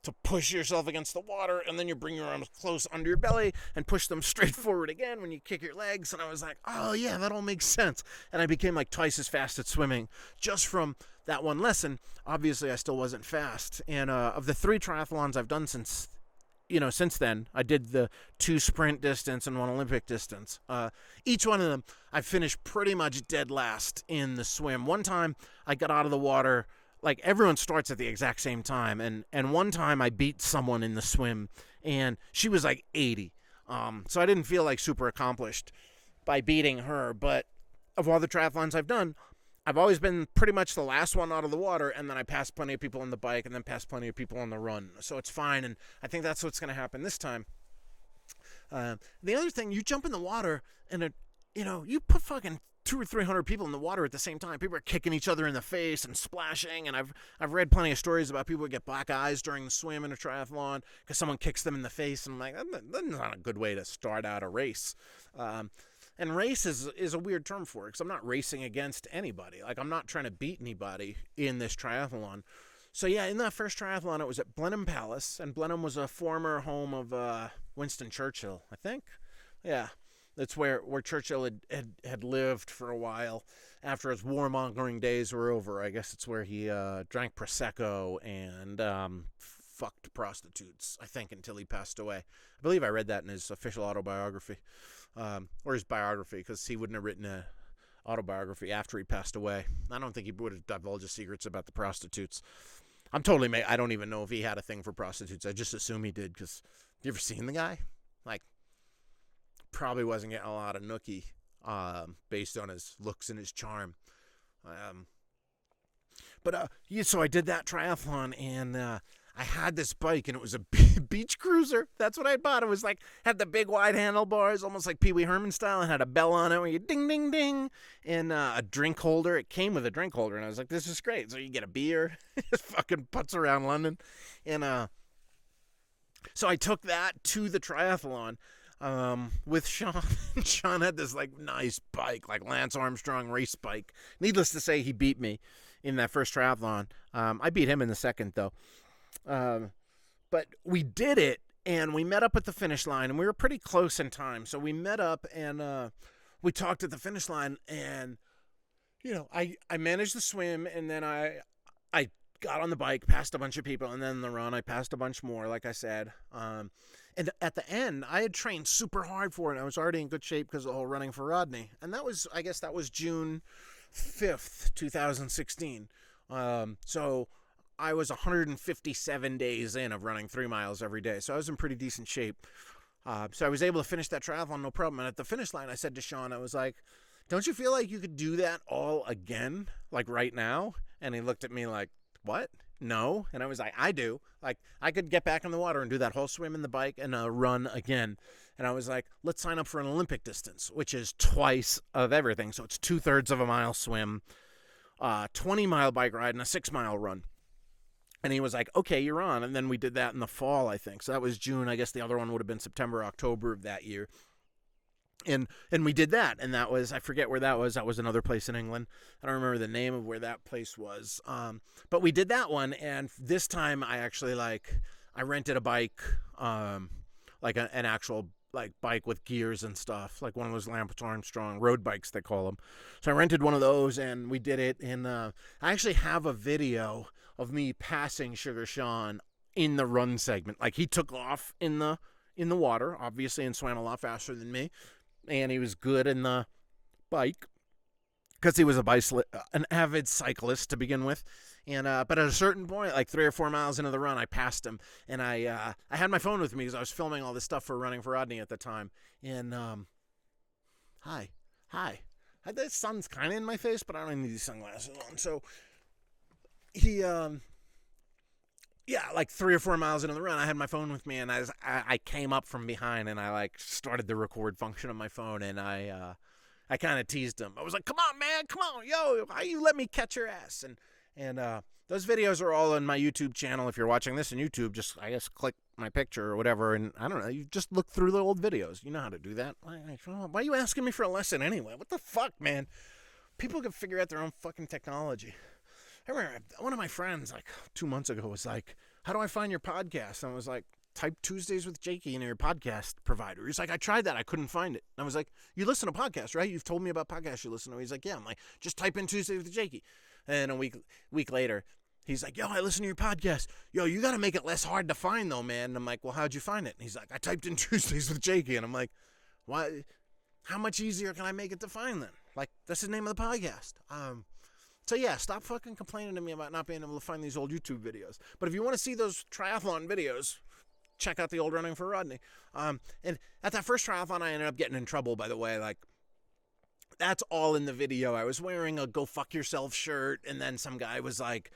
to push yourself against the water, and then you bring your arms close under your belly and push them straight forward again when you kick your legs. And I was like, oh yeah, that all makes sense. And I became like twice as fast at swimming just from that one lesson. Obviously, I still wasn't fast. And of the 3 triathlons I've done since then, I did the 2 sprint distance and 1 Olympic distance. Each one of them, I finished pretty much dead last in the swim. One time, I got out of the water. Like, everyone starts at the exact same time, and one time I beat someone in the swim, and she was like 80. So I didn't feel like super accomplished by beating her, but of all the triathlons I've done, I've always been pretty much the last one out of the water, and then I passed plenty of people on the bike, and then passed plenty of people on the run. So it's fine, and I think that's what's going to happen this time. The other thing, you jump in the water, and you put fucking 200 or 300 people in the water at the same time. People are kicking each other in the face and splashing, and I've read plenty of stories about people who get black eyes during the swim in a triathlon because someone kicks them in the face. And I'm like, that's not a good way to start out a race. And race is a weird term for it, because I'm not racing against anybody. Like, I'm not trying to beat anybody in this triathlon. So yeah, in that first triathlon, it was at Blenheim Palace, and Blenheim was a former home of Winston Churchill, I think. Yeah. That's where Churchill had lived for a while after his warmongering days were over. I guess it's where he drank Prosecco and fucked prostitutes, I think, until he passed away. I believe I read that in his official autobiography, or his biography, because he wouldn't have written an autobiography after he passed away. I don't think he would have divulged his secrets about the prostitutes. I don't even know if he had a thing for prostitutes. I just assume he did, because you ever seen the guy? Like, probably wasn't getting a lot of nookie based on his looks and his charm. So I did that triathlon, and I had this bike, and it was a beach cruiser. That's what I bought. It was like, had the big wide handlebars, almost like Pee Wee Herman style, and had a bell on it where you ding, ding, ding, and a drink holder. It came with a drink holder, and I was like, this is great. So you get a beer, just fucking putz around London. And so I took that to the triathlon with Sean. Sean had this like nice bike, like Lance Armstrong race bike. Needless to say, he beat me in that first triathlon. I beat him in the second, though. But we did it, and we met up at the finish line, and we were pretty close in time. So we met up, and we talked at the finish line, and I managed the swim, and then I got on the bike, passed a bunch of people, and then the run I passed a bunch more, like I said. And at the end, I had trained super hard for it. I was already in good shape because of the whole running for Rodney. And that was June 5th, 2016. So I was 157 days in of running 3 miles every day. So I was in pretty decent shape. So I was able to finish that triathlon, no problem. And at the finish line, I said to Sean, I was like, don't you feel like you could do that all again, like right now? And he looked at me like, what? No. And I was like, I do. Like, I could get back in the water and do that whole swim in the bike and run again. And I was like, let's sign up for an Olympic distance, which is twice of everything. So it's 2/3 of a mile swim, 20-mile bike ride, and a 6-mile run. And he was like, okay, you're on. And then we did that in the fall, I think. So that was June. I guess the other one would have been September, October of that year. And we did that, and that was, I forget where that was. That was another place in England. I don't remember the name of where that place was. But we did that one, and this time I actually I rented a bike, like an actual like bike with gears and stuff, like one of those Lance Armstrong road bikes they call them. So I rented one of those, and we did it. And I actually have a video of me passing Sugar Sean in the run segment. Like, he took off in the water, obviously, and swam a lot faster than me. And he was good in the bike because he was an avid cyclist to begin with. And but at a certain point, like 3 or 4 miles into the run, I passed him, and I had my phone with me because I was filming all this stuff for Running for Rodney at the time. And hi, the sun's kind of in my face, but I don't need these sunglasses on. So he yeah, like 3 or 4 miles into the run, I had my phone with me, and I came up from behind, and I started the record function on my phone, and I kind of teased him. I was like, "Come on, man, come on, yo, how you let me catch your ass?" And those videos are all on my YouTube channel. If you're watching this on YouTube, just I guess click my picture or whatever, and I don't know, you just look through the old videos. You know how to do that. Why are you asking me for a lesson anyway? What the fuck, man? People can figure out their own fucking technology. I remember one of my friends, like 2 months ago, was like, how do I find your podcast? And I was like, type Tuesdays with Jakey in your podcast provider. He's like, I tried that. I couldn't find it. And I was like, you listen to podcasts, right? You've told me about podcasts you listen to. He's like, yeah. I'm like, just type in Tuesdays with Jakey. And a week later, he's like, yo, I listen to your podcast. Yo, you got to make it less hard to find, though, man. And I'm like, well, how'd you find it? And he's like, I typed in Tuesdays with Jakey. And I'm like, why? How much easier can I make it to find then? Like, that's the name of the podcast. So yeah, stop fucking complaining to me about not being able to find these old YouTube videos. But if you want to see those triathlon videos, check out the old Running for Rodney. And at that first triathlon, I ended up getting in trouble, by the way. Like, that's all in the video. I was wearing a go fuck yourself shirt, and then some guy was like,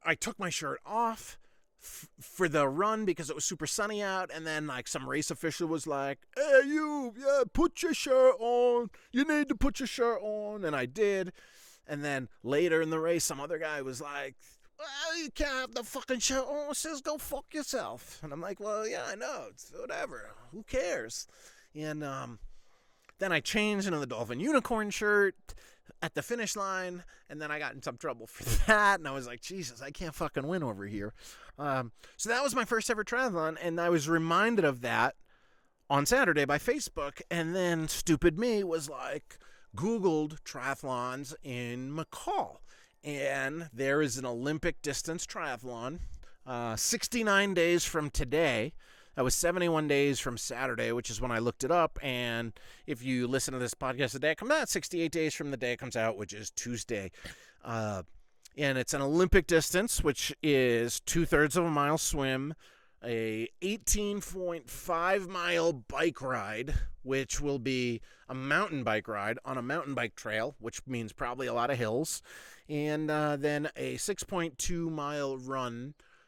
I took my shirt off for the run because it was super sunny out, and then like some race official was like, hey, put your shirt on. You need to put your shirt on. And I did. And then later in the race, some other guy was like, well, you can't have the fucking shirt on. It says go fuck yourself. And I'm like, well, yeah, I know. It's whatever. Who cares? And then I changed into the Dolphin Unicorn shirt at the finish line, and then I got in some trouble for that. And I was like, Jesus, I can't fucking win over here. So that was my first ever triathlon, and I was reminded of that on Saturday by Facebook. And then stupid me was like, Googled triathlons in McCall. And there is an Olympic distance triathlon 69 days from today. That was 71 days from Saturday, which is when I looked it up. And if you listen to this podcast the day it comes out, 68 days from the day it comes out, which is Tuesday. And it's an Olympic distance, which is 2/3 of a mile swim, a 18.5 mile bike ride, which will be a mountain bike ride on a mountain bike trail, which means probably a lot of hills, and then a 6.2 mile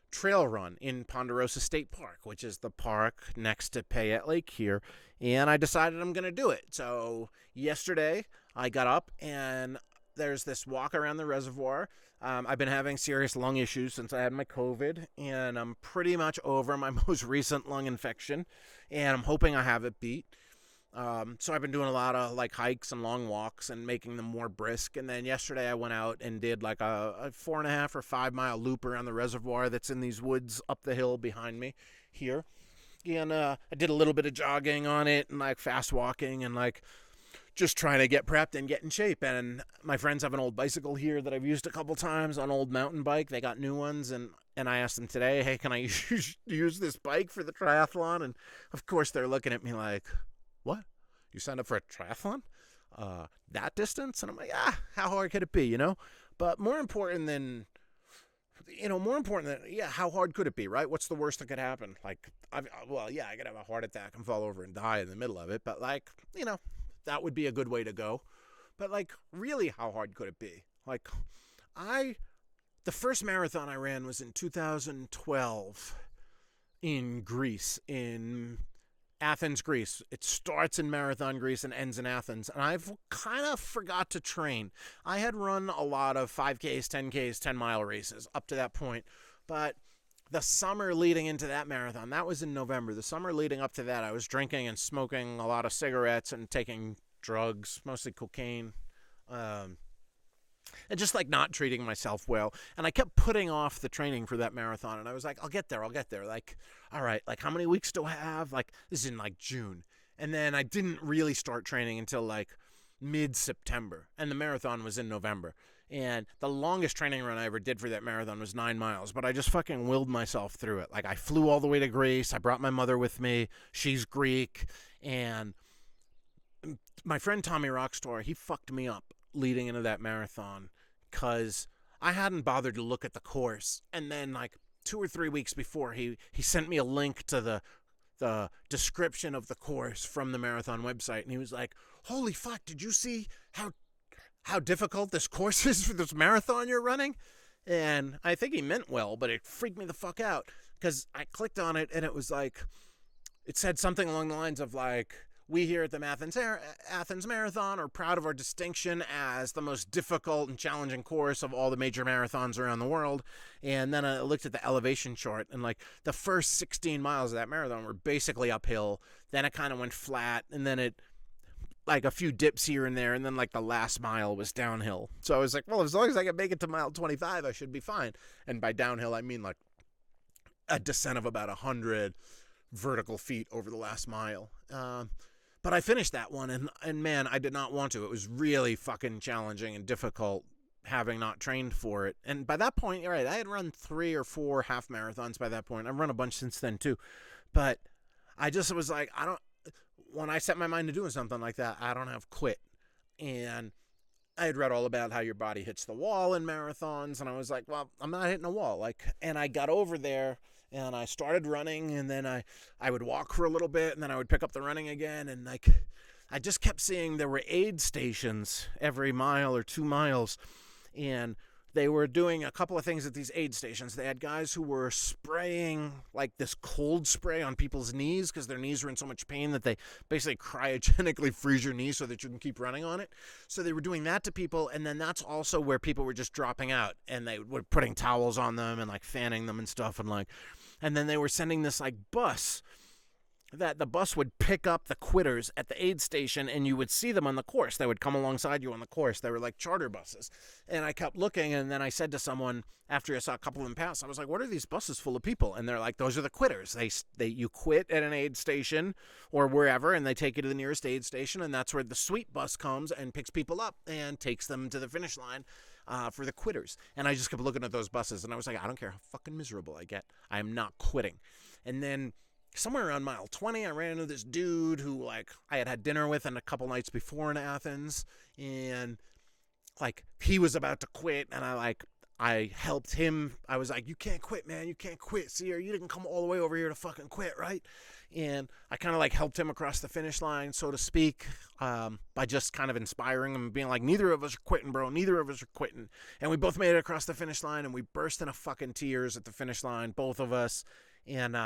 trail run in Ponderosa State Park, which is the park next to Payette Lake here. And I decided I'm going to do it. So yesterday I got up and there's this walk around the reservoir. I've been having serious lung issues since I had my COVID, and I'm pretty much over my most recent lung infection, and I'm hoping I have it beat. So I've been doing a lot of like hikes and long walks and making them more brisk. And then yesterday I went out and did like a 4.5 or 5 mile loop around the reservoir that's in these woods up the hill behind me here. And I did a little bit of jogging on it and like fast walking and like just trying to get prepped and get in shape. And my friends have an old bicycle here that I've used a couple times, an old mountain bike. They got new ones, and I asked them today, hey, can I use this bike for the triathlon? And of course they're looking at me like, what? You signed up for a triathlon? That distance? And I'm like, how hard could it be, you know? But more important than, how hard could it be, right? What's the worst that could happen? Like, I could have a heart attack and fall over and die in the middle of it, but like, that would be a good way to go. But like, really, how hard could it be? Like, the first marathon I ran was in 2012 in Greece, in Athens, Greece. It starts in Marathon, Greece, and ends in Athens. And I've kind of forgot to train. I had run a lot of 5Ks, 10Ks, 10-mile races up to that point. But the summer leading into that marathon, that was in November. The summer leading up to that, I was drinking and smoking a lot of cigarettes and taking drugs, mostly cocaine. And just like not treating myself well. And I kept putting off the training for that marathon. And I was like, I'll get there. Like, all right, like how many weeks do I have? Like, this is in like June. And then I didn't really start training until like mid-September. And the marathon was in November. And the longest training run I ever did for that marathon was 9 miles. But I just fucking willed myself through it. Like, I flew all the way to Greece. I brought my mother with me. She's Greek. And my friend Tommy Rockstar, he fucked me up leading into that marathon because I hadn't bothered to look at the course. And then like 2 or 3 weeks before, he sent me a link to the description of the course from the marathon website. And he was like, holy fuck, did you see how difficult this course is for this marathon you're running? And I think he meant well, but it freaked me the fuck out because I clicked on it and it was like, it said something along the lines of like, we here at the Athens Marathon are proud of our distinction as the most difficult and challenging course of all the major marathons around the world. And then I looked at the elevation chart, and like the first 16 miles of that marathon were basically uphill. Then it kind of went flat, and then it like a few dips here and there, and then like the last mile was downhill. So I was like, well, as long as I can make it to mile 25, I should be fine. And by downhill, I mean like a descent of about 100 vertical feet over the last mile. But I finished that one, and man, I did not want to. It was really fucking challenging and difficult, having not trained for it. And by that point, you're right, I had run 3 or 4 half marathons by that point. I've run a bunch since then too. But I just was like, when I set my mind to doing something like that, I don't have quit. And I had read all about how your body hits the wall in marathons, and I was like, well, I'm not hitting a wall. And I got over there, and I started running, and then I would walk for a little bit, and then I would pick up the running again, and I just kept seeing there were aid stations every mile or 2 miles, and they were doing a couple of things at these aid stations. They had guys who were spraying like this cold spray on people's knees because their knees were in so much pain that they basically cryogenically freeze your knee so that you can keep running on it. So they were doing that to people, and then that's also where people were just dropping out, and they were putting towels on them and like fanning them and stuff, and then they were sending this like bus, that the bus would pick up the quitters at the aid station, and you would see them on the course. They would come alongside you on the course. They were like charter buses. And I kept looking, and then I said to someone, after I saw a couple of them pass, I was like, what are these buses full of people? And they're like, those are the quitters. You quit at an aid station or wherever, and they take you to the nearest aid station, and that's where the sweet bus comes and picks people up and takes them to the finish line for the quitters. And I just kept looking at those buses, and I was like, I don't care how fucking miserable I get. I am not quitting. And then somewhere around mile 20, I ran into this dude who, like, I had dinner with a couple nights before in Athens, and, like, he was about to quit, and I helped him. I was like, you can't quit, man. You can't quit. See, you didn't come all the way over here to fucking quit, right? And I kind of, like, helped him across the finish line, so to speak, by just kind of inspiring him and being like, neither of us are quitting, bro. Neither of us are quitting. And we both made it across the finish line, and we burst into fucking tears at the finish line, both of us. And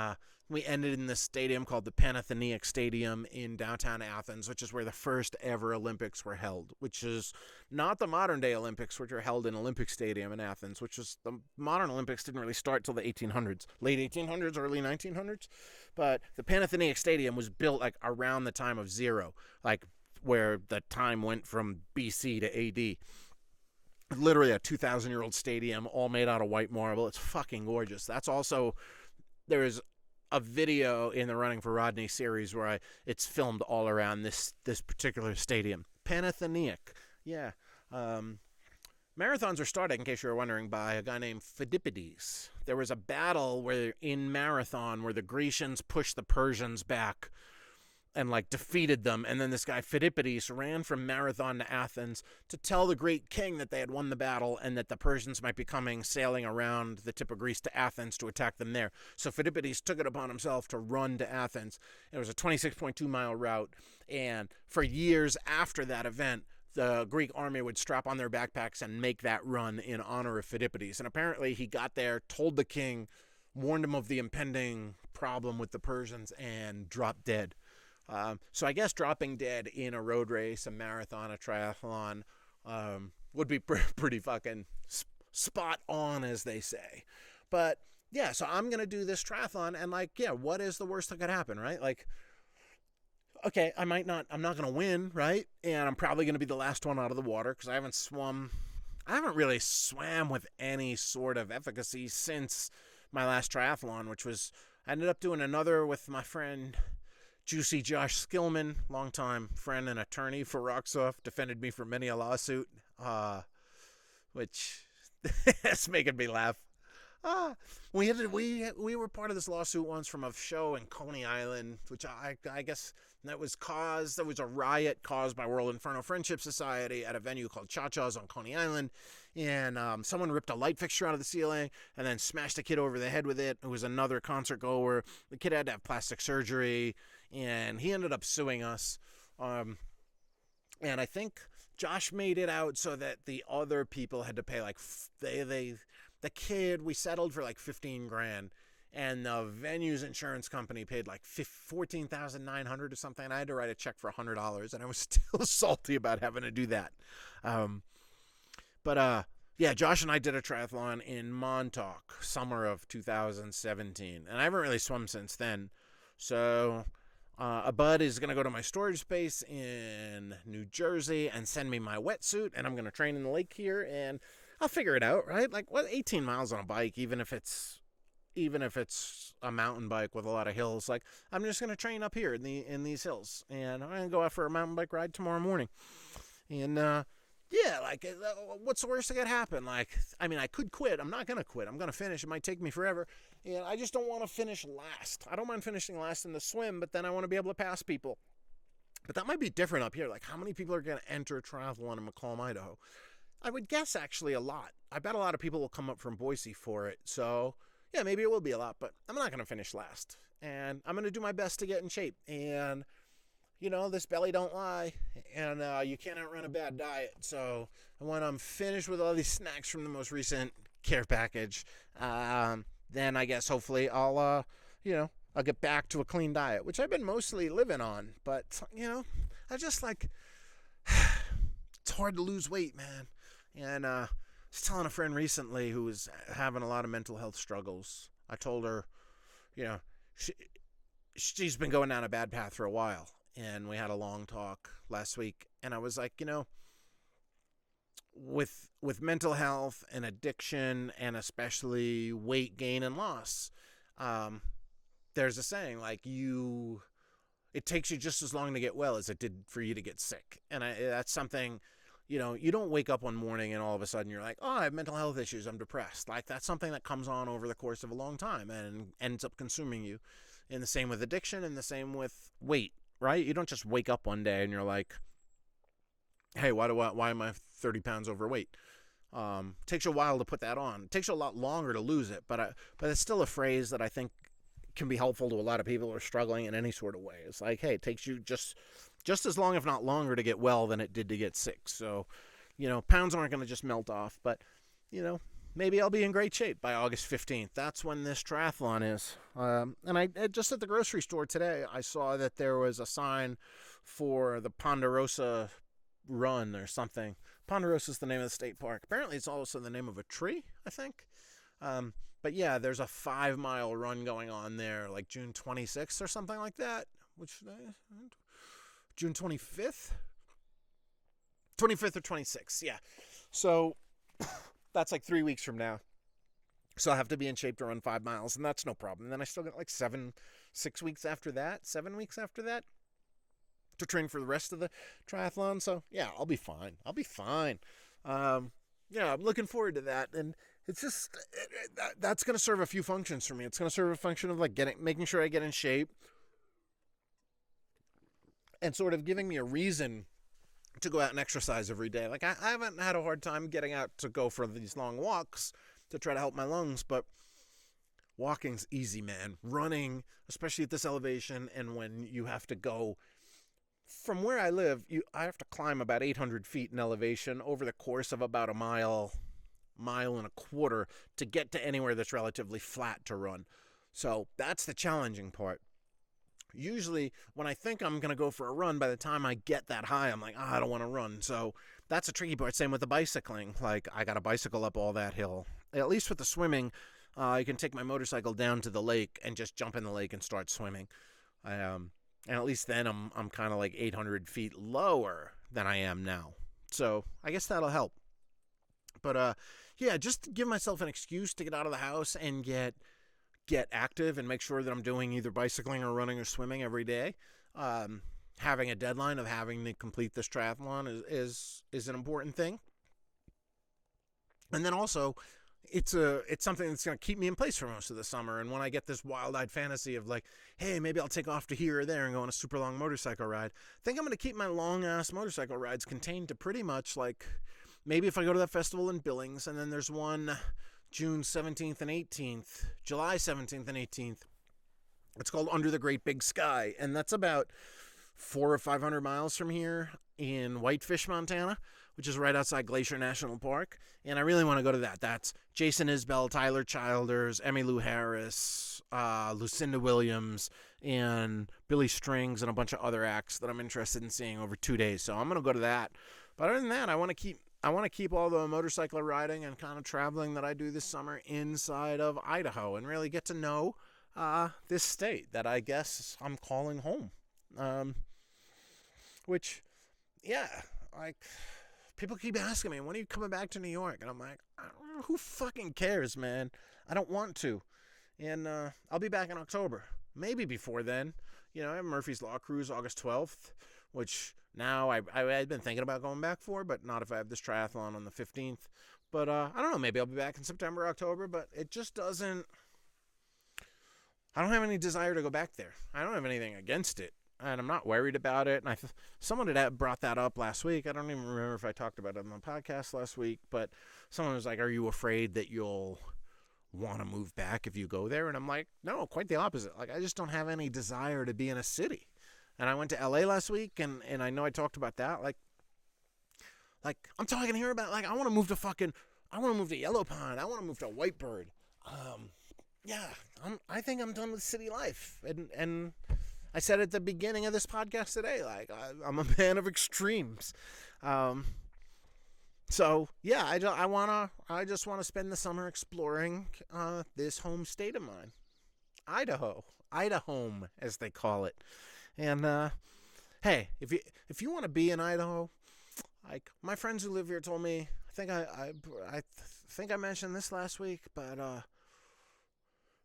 we ended in this stadium called the Panathenaic Stadium in downtown Athens, which is where the first ever Olympics were held, which is not the modern day Olympics, which are held in Olympic Stadium in Athens, which is the modern Olympics didn't really start till the 1800s, late 1800s, early 1900s. But the Panathenaic Stadium was built like around the time of zero, like where the time went from BC to AD. Literally a 2,000-year-old stadium, all made out of white marble. It's fucking gorgeous. That's also, there's a video in the Running for Rodney series where it's filmed all around this particular stadium. Panathenaic. Yeah. Marathons are started, in case you were wondering, by a guy named Phidippides. There was a battle in Marathon where the Grecians pushed the Persians back and like defeated them, and then this guy Phidippides ran from Marathon to Athens to tell the great king that they had won the battle and that the Persians might be coming sailing around the tip of Greece to Athens to attack them there. So Phidippides took it upon himself to run to Athens. It was a 26.2 mile route, and for years after that event, the Greek army would strap on their backpacks and make that run in honor of Phidippides. And apparently he got there, told the king, warned him of the impending problem with the Persians, and dropped dead. So I guess dropping dead in a road race, a marathon, a triathlon, would be pretty fucking spot on, as they say. But yeah, so I'm going to do this triathlon, and like, yeah, what is the worst that could happen, right? Like, okay, I'm not going to win, right? And I'm probably going to be the last one out of the water because I haven't really swam with any sort of efficacy since my last triathlon, which was, I ended up doing another with my friend Juicy Josh Skillman, longtime friend and attorney for Rocksoft, defended me from many a lawsuit, which is making me laugh. We were part of this lawsuit once from a show in Coney Island, which I guess there was a riot caused by World Inferno Friendship Society at a venue called Cha-Cha's on Coney Island, and someone ripped a light fixture out of the ceiling and then smashed a kid over the head with it. It was another concert goer. The kid had to have plastic surgery, and he ended up suing us. And I think Josh made it out so that the other people had to pay like the kid, we settled for like $15,000, and the venue's insurance company paid like $14,900 or something, and I had to write a check for $100, and I was still salty about having to do that. Yeah, Josh and I did a triathlon in Montauk, summer of 2017, and I haven't really swum since then. So a bud is going to go to my storage space in New Jersey and send me my wetsuit, and I'm going to train in the lake here, and I'll figure it out, right? Like, 18 miles on a bike, even if it's a mountain bike with a lot of hills, like, I'm just going to train up here in these hills, and I'm going to go out for a mountain bike ride tomorrow morning. And yeah, like, what's the worst that could happen? Like, I mean, I could quit. I'm not going to quit. I'm going to finish. It might take me forever. And I just don't want to finish last. I don't mind finishing last in the swim, but then I want to be able to pass people. But that might be different up here. Like, how many people are going to enter a triathlon in McComb, Idaho? I would guess actually a lot. I bet a lot of people will come up from Boise for it. So, yeah, maybe it will be a lot, but I'm not going to finish last. And I'm going to do my best to get in shape. And, you know, this belly don't lie, and you can't outrun a bad diet. So when I'm finished with all these snacks from the most recent care package, then I guess hopefully I'll get back to a clean diet, which I've been mostly living on. But, you know, I just like, it's hard to lose weight, man. And I was telling a friend recently who was having a lot of mental health struggles. I told her, you know, she's been going down a bad path for a while. And we had a long talk last week, and I was like, you know, with mental health and addiction, and especially weight gain and loss, there's a saying, like, it takes you just as long to get well as it did for you to get sick. And that's something, you know, you don't wake up one morning and all of a sudden you're like, oh, I have mental health issues, I'm depressed. Like, that's something that comes on over the course of a long time and ends up consuming you. And the same with addiction, and the same with weight. Right? You don't just wake up one day and you're like, hey, why am I 30 pounds overweight? Takes you a while to put that on. It takes you a lot longer to lose it, but it's still a phrase that I think can be helpful to a lot of people who are struggling in any sort of way. It's like, hey, it takes you just as long, if not longer, to get well than it did to get sick. So, you know, pounds aren't going to just melt off, but, you know, maybe I'll be in great shape by August 15th. That's when this triathlon is. And I just at the grocery store today, I saw that there was a sign for the Ponderosa Run or something. Ponderosa is the name of the state park. Apparently, it's also the name of a tree, I think. But yeah, there's a 5-mile run going on there, like June 26th or something like that. Which June 25th? 25th or 26th, yeah. So that's like 3 weeks from now. So I'll have to be in shape to run 5 miles, and that's no problem. And then I still got like 7 weeks after that to train for the rest of the triathlon. So yeah, I'll be fine. Yeah, I'm looking forward to that. And it's just, that's going to serve a few functions for me. It's going to serve a function of like making sure I get in shape and sort of giving me a reason to go out and exercise every day. Like, I haven't had a hard time getting out to go for these long walks to try to help my lungs, but walking's easy, man. Running, especially at this elevation, and when you have to go from where I live, I have to climb about 800 feet in elevation over the course of about a mile and a quarter to get to anywhere that's relatively flat to run. So that's the challenging part. Usually when I think I'm going to go for a run, by the time I get that high, I'm like, I don't want to run. So that's a tricky part. Same with the bicycling. Like, I got to bicycle up all that hill. At least with the swimming, I can take my motorcycle down to the lake and just jump in the lake and start swimming. And at least then I'm kind of like 800 feet lower than I am now. So I guess that'll help. But yeah, just to give myself an excuse to get out of the house and get active and make sure that I'm doing either bicycling or running or swimming every day. Having a deadline of having to complete this triathlon is an important thing. And then also, it's something that's going to keep me in place for most of the summer. And when I get this wild-eyed fantasy of like, hey, maybe I'll take off to here or there and go on a super long motorcycle ride, I think I'm going to keep my long-ass motorcycle rides contained to pretty much like, maybe if I go to that festival in Billings, and then there's one June 17th and 18th, July 17th and 18th. It's called Under the Great Big Sky, and that's about 400 or 500 miles from here in Whitefish, Montana, which is right outside Glacier National Park, and I really want to go to that. That's Jason Isbell, Tyler Childers, Emmylou Harris, Lucinda Williams, and Billy Strings, and a bunch of other acts that I'm interested in seeing over 2 days. So I'm gonna go to that. But other than that, I want to keep all the motorcycle riding and kind of traveling that I do this summer inside of Idaho and really get to know this state that I guess I'm calling home. Which, yeah, like, people keep asking me, when are you coming back to New York? And I'm like, who fucking cares, man? I don't want to. And I'll be back in October. Maybe before then. You know, I have Murphy's Law Cruise August 12th, which now I've been thinking about going back for, but not if I have this triathlon on the 15th. But I don't know, maybe I'll be back in September, October, but it just doesn't... I don't have any desire to go back there. I don't have anything against it, and I'm not worried about it. And someone had brought that up last week. I don't even remember if I talked about it on the podcast last week, but someone was like, are you afraid that you'll want to move back if you go there? And I'm like, no, quite the opposite. Like, I just don't have any desire to be in a city. And I went to LA last week, and I know I talked about that. Like I'm talking here about, like, I want to move to Yellow Pine. I want to move to Whitebird. Yeah, I think I'm done with city life. And I said at the beginning of this podcast today, like, I'm a man of extremes. So yeah, I just want to spend the summer exploring this home state of mine, Idaho, as they call it. And hey, if you want to be in Idaho, like, my friends who live here told me, I think I mentioned this last week, but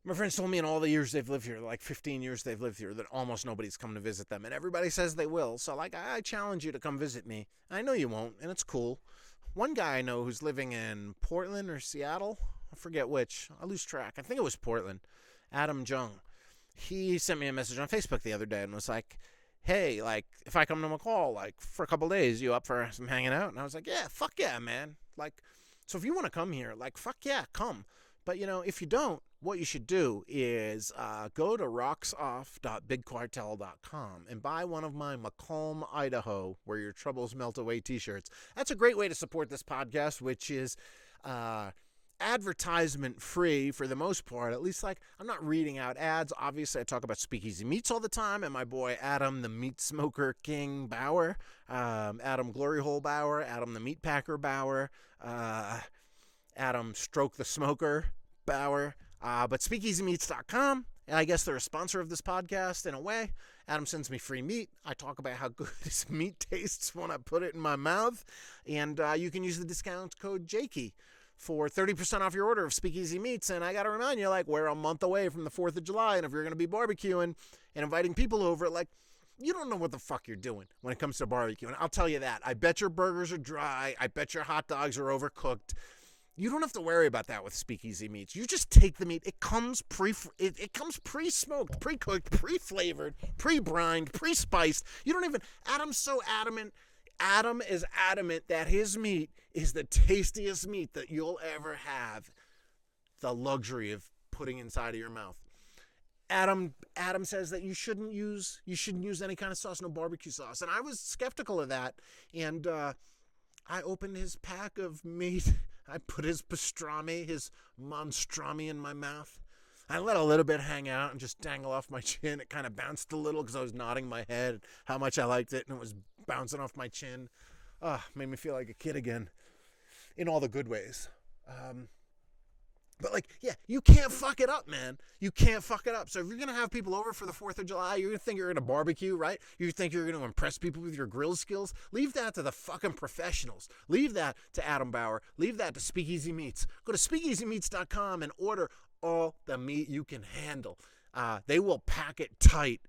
my friends told me in all the years they've lived here, like 15 years they've lived here, that almost nobody's come to visit them, and everybody says they will. So, like, I challenge you to come visit me. I know you won't, and it's cool. One guy I know who's living in Portland or Seattle, I forget which, I lose track. I think it was Portland. Adam Jung. He sent me a message on Facebook the other day and was like, hey, like, if I come to McCall, like, for a couple days, you up for some hanging out? And I was like, yeah, fuck yeah, man. Like, so if you want to come here, like, fuck yeah, come. But, you know, if you don't, what you should do is go to rocksoff.bigcartel.com and buy one of my Macomb, Idaho, Where Your Troubles Melt Away t-shirts. That's a great way to support this podcast, which is advertisement free for the most part. At least, like, I'm not reading out ads. Obviously, I talk about Speakeasy Meats all the time, and my boy Adam, the Meat Smoker King Bauer, Adam Glory Hole Bauer, Adam the Meat Packer Bauer, Adam Stroke the Smoker Bauer. But SpeakeasyMeats.com, I guess they're a sponsor of this podcast in a way. Adam sends me free meat. I talk about how good his meat tastes when I put it in my mouth. And you can use the discount code Jakey for 30% off your order of Speakeasy Meats. And I got to remind you, like, we're a month away from the 4th of July. And if you're going to be barbecuing and inviting people over, like, you don't know what the fuck you're doing when it comes to barbecuing. I'll tell you that. I bet your burgers are dry. I bet your hot dogs are overcooked. You don't have to worry about that with Speakeasy Meats. You just take the meat. It comes pre-smoked, pre-cooked, pre-flavored, pre-brined, pre-spiced. You don't even... Adam's so adamant. Adam is adamant that his meat is the tastiest meat that you'll ever have the luxury of putting inside of your mouth. Adam says that you shouldn't use any kind of sauce, no barbecue sauce. And I was skeptical of that. And I opened his pack of meat. I put his pastrami, his monstrami in my mouth. I let a little bit hang out and just dangle off my chin. It kind of bounced a little because I was nodding my head how much I liked it, and it was bouncing off my chin. Made me feel like a kid again in all the good ways. But, like, yeah, you can't fuck it up, man. You can't fuck it up. So if you're going to have people over for the 4th of July, you're going to think you're going to barbecue, right? You think you're going to impress people with your grill skills? Leave that to the fucking professionals. Leave that to Adam Bauer. Leave that to Speakeasy Meats. Go to SpeakeasyMeats.com and order all the meat you can handle. They will pack it tight,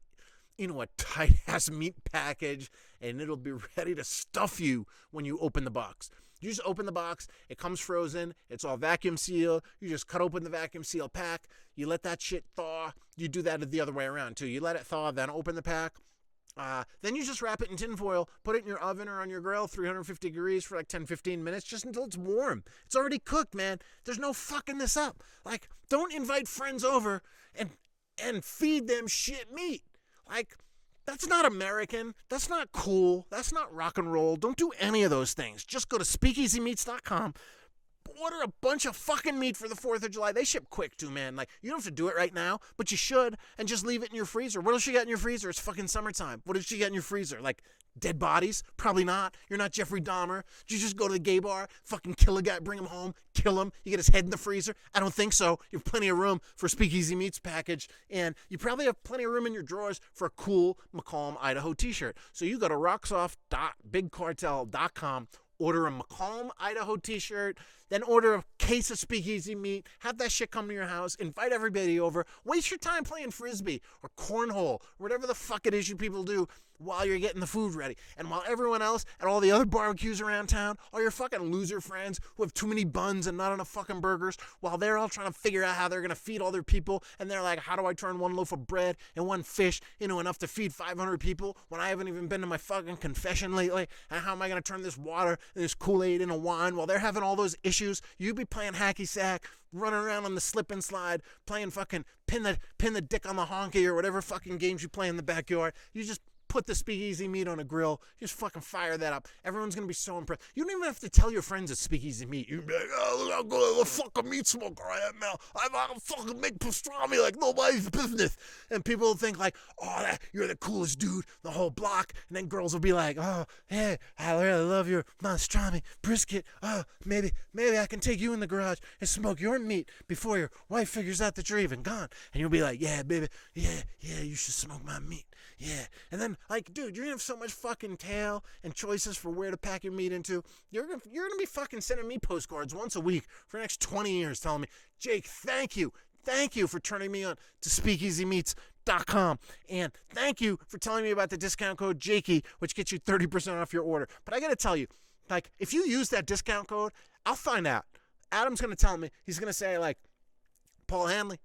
a tight-ass meat package, and it'll be ready to stuff you when you open the box. You just open the box, it comes frozen, it's all vacuum sealed, you just cut open the vacuum seal pack, you let that shit thaw. You do that the other way around too. You let it thaw, then open the pack. Then you just wrap it in tin foil, put it in your oven or on your grill, 350 degrees for like 10-15 minutes, just until it's warm. It's already cooked, man. There's no fucking this up. Like, don't invite friends over and feed them shit meat. Like, That's not American. That's not cool. That's not rock and roll. Don't do any of those things. Just go to speakeasymeats.com. Order a bunch of fucking meat for the 4th of July. They ship quick too, man. Like, you don't have to do it right now, but you should, and just leave it in your freezer. What else you got in your freezer? It's fucking summertime. What did you get in your freezer? Like, dead bodies? Probably not. You're not Jeffrey Dahmer. Did you just go to the gay bar, fucking kill a guy, bring him home, kill him, you get his head in the freezer? I don't think so. You have plenty of room for a Speakeasy Meats package, and you probably have plenty of room in your drawers for a cool McComb, Idaho t-shirt. So you go to rocksoft.bigcartel.com, order a McComb, Idaho t-shirt, then order a case of Speakeasy Meat, have that shit come to your house, invite everybody over, waste your time playing Frisbee or Cornhole, or whatever the fuck it is you people do while you're getting the food ready. And while everyone else at all the other barbecues around town, all your fucking loser friends who have too many buns and not enough fucking burgers, while they're all trying to figure out how they're going to feed all their people, and they're like, how do I turn one loaf of bread and one fish into enough to feed 500 people when I haven't even been to my fucking confession lately? And how am I going to turn this water and this Kool-Aid into wine? While they're having all those issues, you be playing hacky sack, running around on the slip and slide, playing fucking pin the dick on the honky or whatever fucking games you play in the backyard. You just put the Speakeasy Meat on a grill. Just fucking fire that up. Everyone's going to be so impressed. You don't even have to tell your friends it's Speakeasy Meat. You can be like, oh, look how good of a fucking meat smoker I am now. I fucking make pastrami like nobody's business. And people will think like, oh, you're the coolest dude in the whole block. And then girls will be like, oh, hey, I really love your pastrami brisket. Oh, maybe I can take you in the garage and smoke your meat before your wife figures out that you're even gone. And you'll be like, yeah, baby, yeah, you should smoke my meat. Yeah. And then, like, dude, you're going to have so much fucking tail and choices for where to pack your meat into. You're gonna be fucking sending me postcards once a week for the next 20 years telling me, Jake, thank you for turning me on to speakeasymeats.com. And thank you for telling me about the discount code Jakey, which gets you 30% off your order. But I got to tell you, like, if you use that discount code, I'll find out. Adam's going to tell me, he's going to say, like, Paul Hanley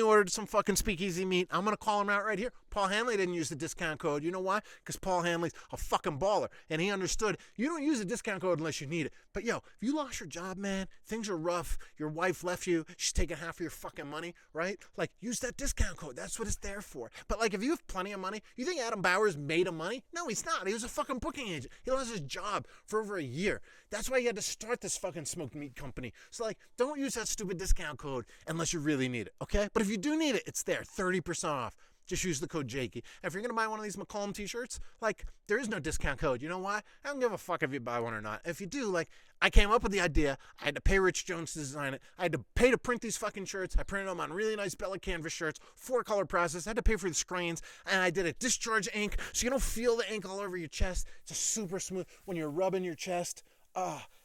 ordered some fucking Speakeasy Meat. I'm going to call him out right here. Paul Hanley didn't use the discount code. You know why? Because Paul Hanley's a fucking baller. And he understood you don't use a discount code unless you need it. But yo, if you lost your job, man, things are rough. Your wife left you. She's taking half of your fucking money, right? Like, use that discount code. That's what it's there for. But like, if you have plenty of money, you think Adam Bowers made of money? No, he's not. He was a fucking booking agent. He lost his job for over a year. That's why he had to start this fucking smoked meat company. So like, don't use that stupid discount code unless you really need it, okay? But if you do need it, it's there, 30% off. Just use the code Jakey. And if you're going to buy one of these McComb t-shirts, like, there is no discount code. You know why? I don't give a fuck if you buy one or not. If you do, like, I came up with the idea. I had to pay Rich Jones to design it. I had to pay to print these fucking shirts. I printed them on really nice Bella canvas shirts, 4-color process. I had to pay for the screens. And I did a discharge ink so you don't feel the ink all over your chest. It's just super smooth when you're rubbing your chest.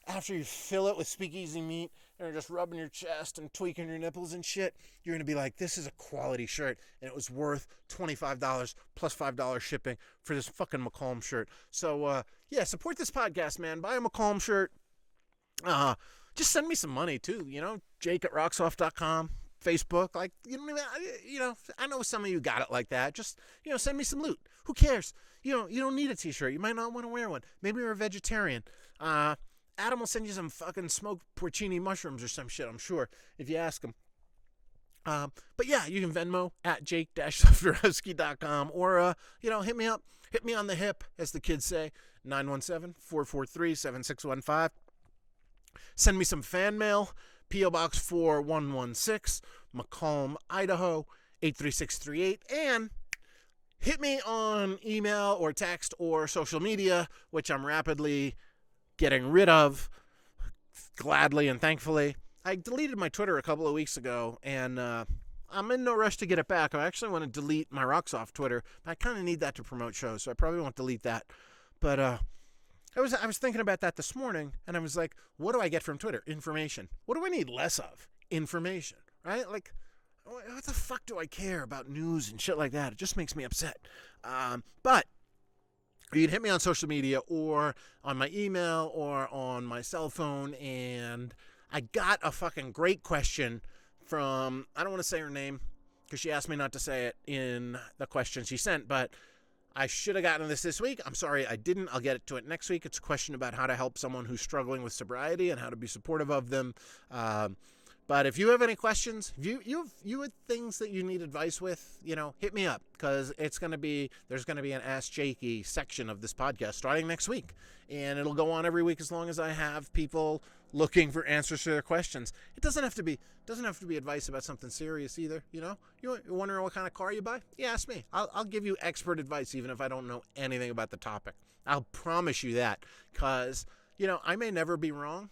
After you fill it with Speakeasy Meat and you're just rubbing your chest and tweaking your nipples and shit, you're going to be like, this is a quality shirt. And it was worth $25 plus $5 shipping for this fucking McComb shirt. So, yeah, support this podcast, man. Buy a McComb shirt. Just send me some money, too. You know, Jake at rocksoft.com, Facebook. Like, you don't even, you know, I know some of you got it like that. Just, you know, send me some loot. Who cares? You don't need a t-shirt. You might not want to wear one. Maybe you're a vegetarian. Adam will send you some fucking smoked porcini mushrooms or some shit, I'm sure, if you ask him. But yeah, you can Venmo at jake-softorowski.com or, you know, hit me up. Hit me on the hip, as the kids say, 917-443-7615. Send me some fan mail, P.O. Box 4116, McComb, Idaho, 83638. And hit me on email or text or social media, which I'm rapidly getting rid of, gladly and thankfully. I deleted my Twitter a couple of weeks ago, and I'm in no rush to get it back. I actually want to delete my Rocksoft Twitter, but I kind of need that to promote shows, so I probably won't delete that. But I was thinking about that this morning, and I was like, what do I get from Twitter? Information. What do I need less of? Information, right? Like, what the fuck do I care about news and shit like that? It just makes me upset. But you can hit me on social media or on my email or on my cell phone. And I got a fucking great question from, I don't want to say her name because she asked me not to say it in the question she sent, but I should have gotten this week. I'm sorry I didn't. I'll get to it next week. It's a question about how to help someone who's struggling with sobriety and how to be supportive of them. But if you have any questions, if you have things that you need advice with, hit me up, because there's going to be an Ask Jakey section of this podcast starting next week, and it'll go on every week as long as I have people looking for answers to their questions. It doesn't have to be advice about something serious either. You're wondering what kind of car you buy? Yeah, ask me. I'll give you expert advice even if I don't know anything about the topic. I'll promise you that, because I may never be wrong.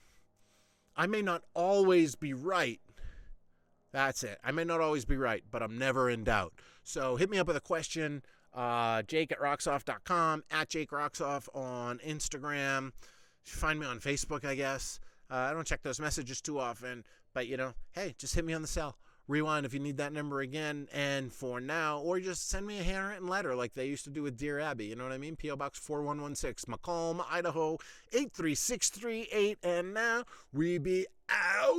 I may not always be right. That's it. I may not always be right, but I'm never in doubt. So hit me up with a question. Jake@rocksoft.com, @JakeRocksoft on Instagram. Find me on Facebook, I guess. I don't check those messages too often, but hey, just hit me on the cell. Rewind if you need that number again, and for now, or just send me a handwritten letter like they used to do with Dear Abby, you know what I mean? P.O. Box 4116, Macomb, Idaho, 83638, and now we be out.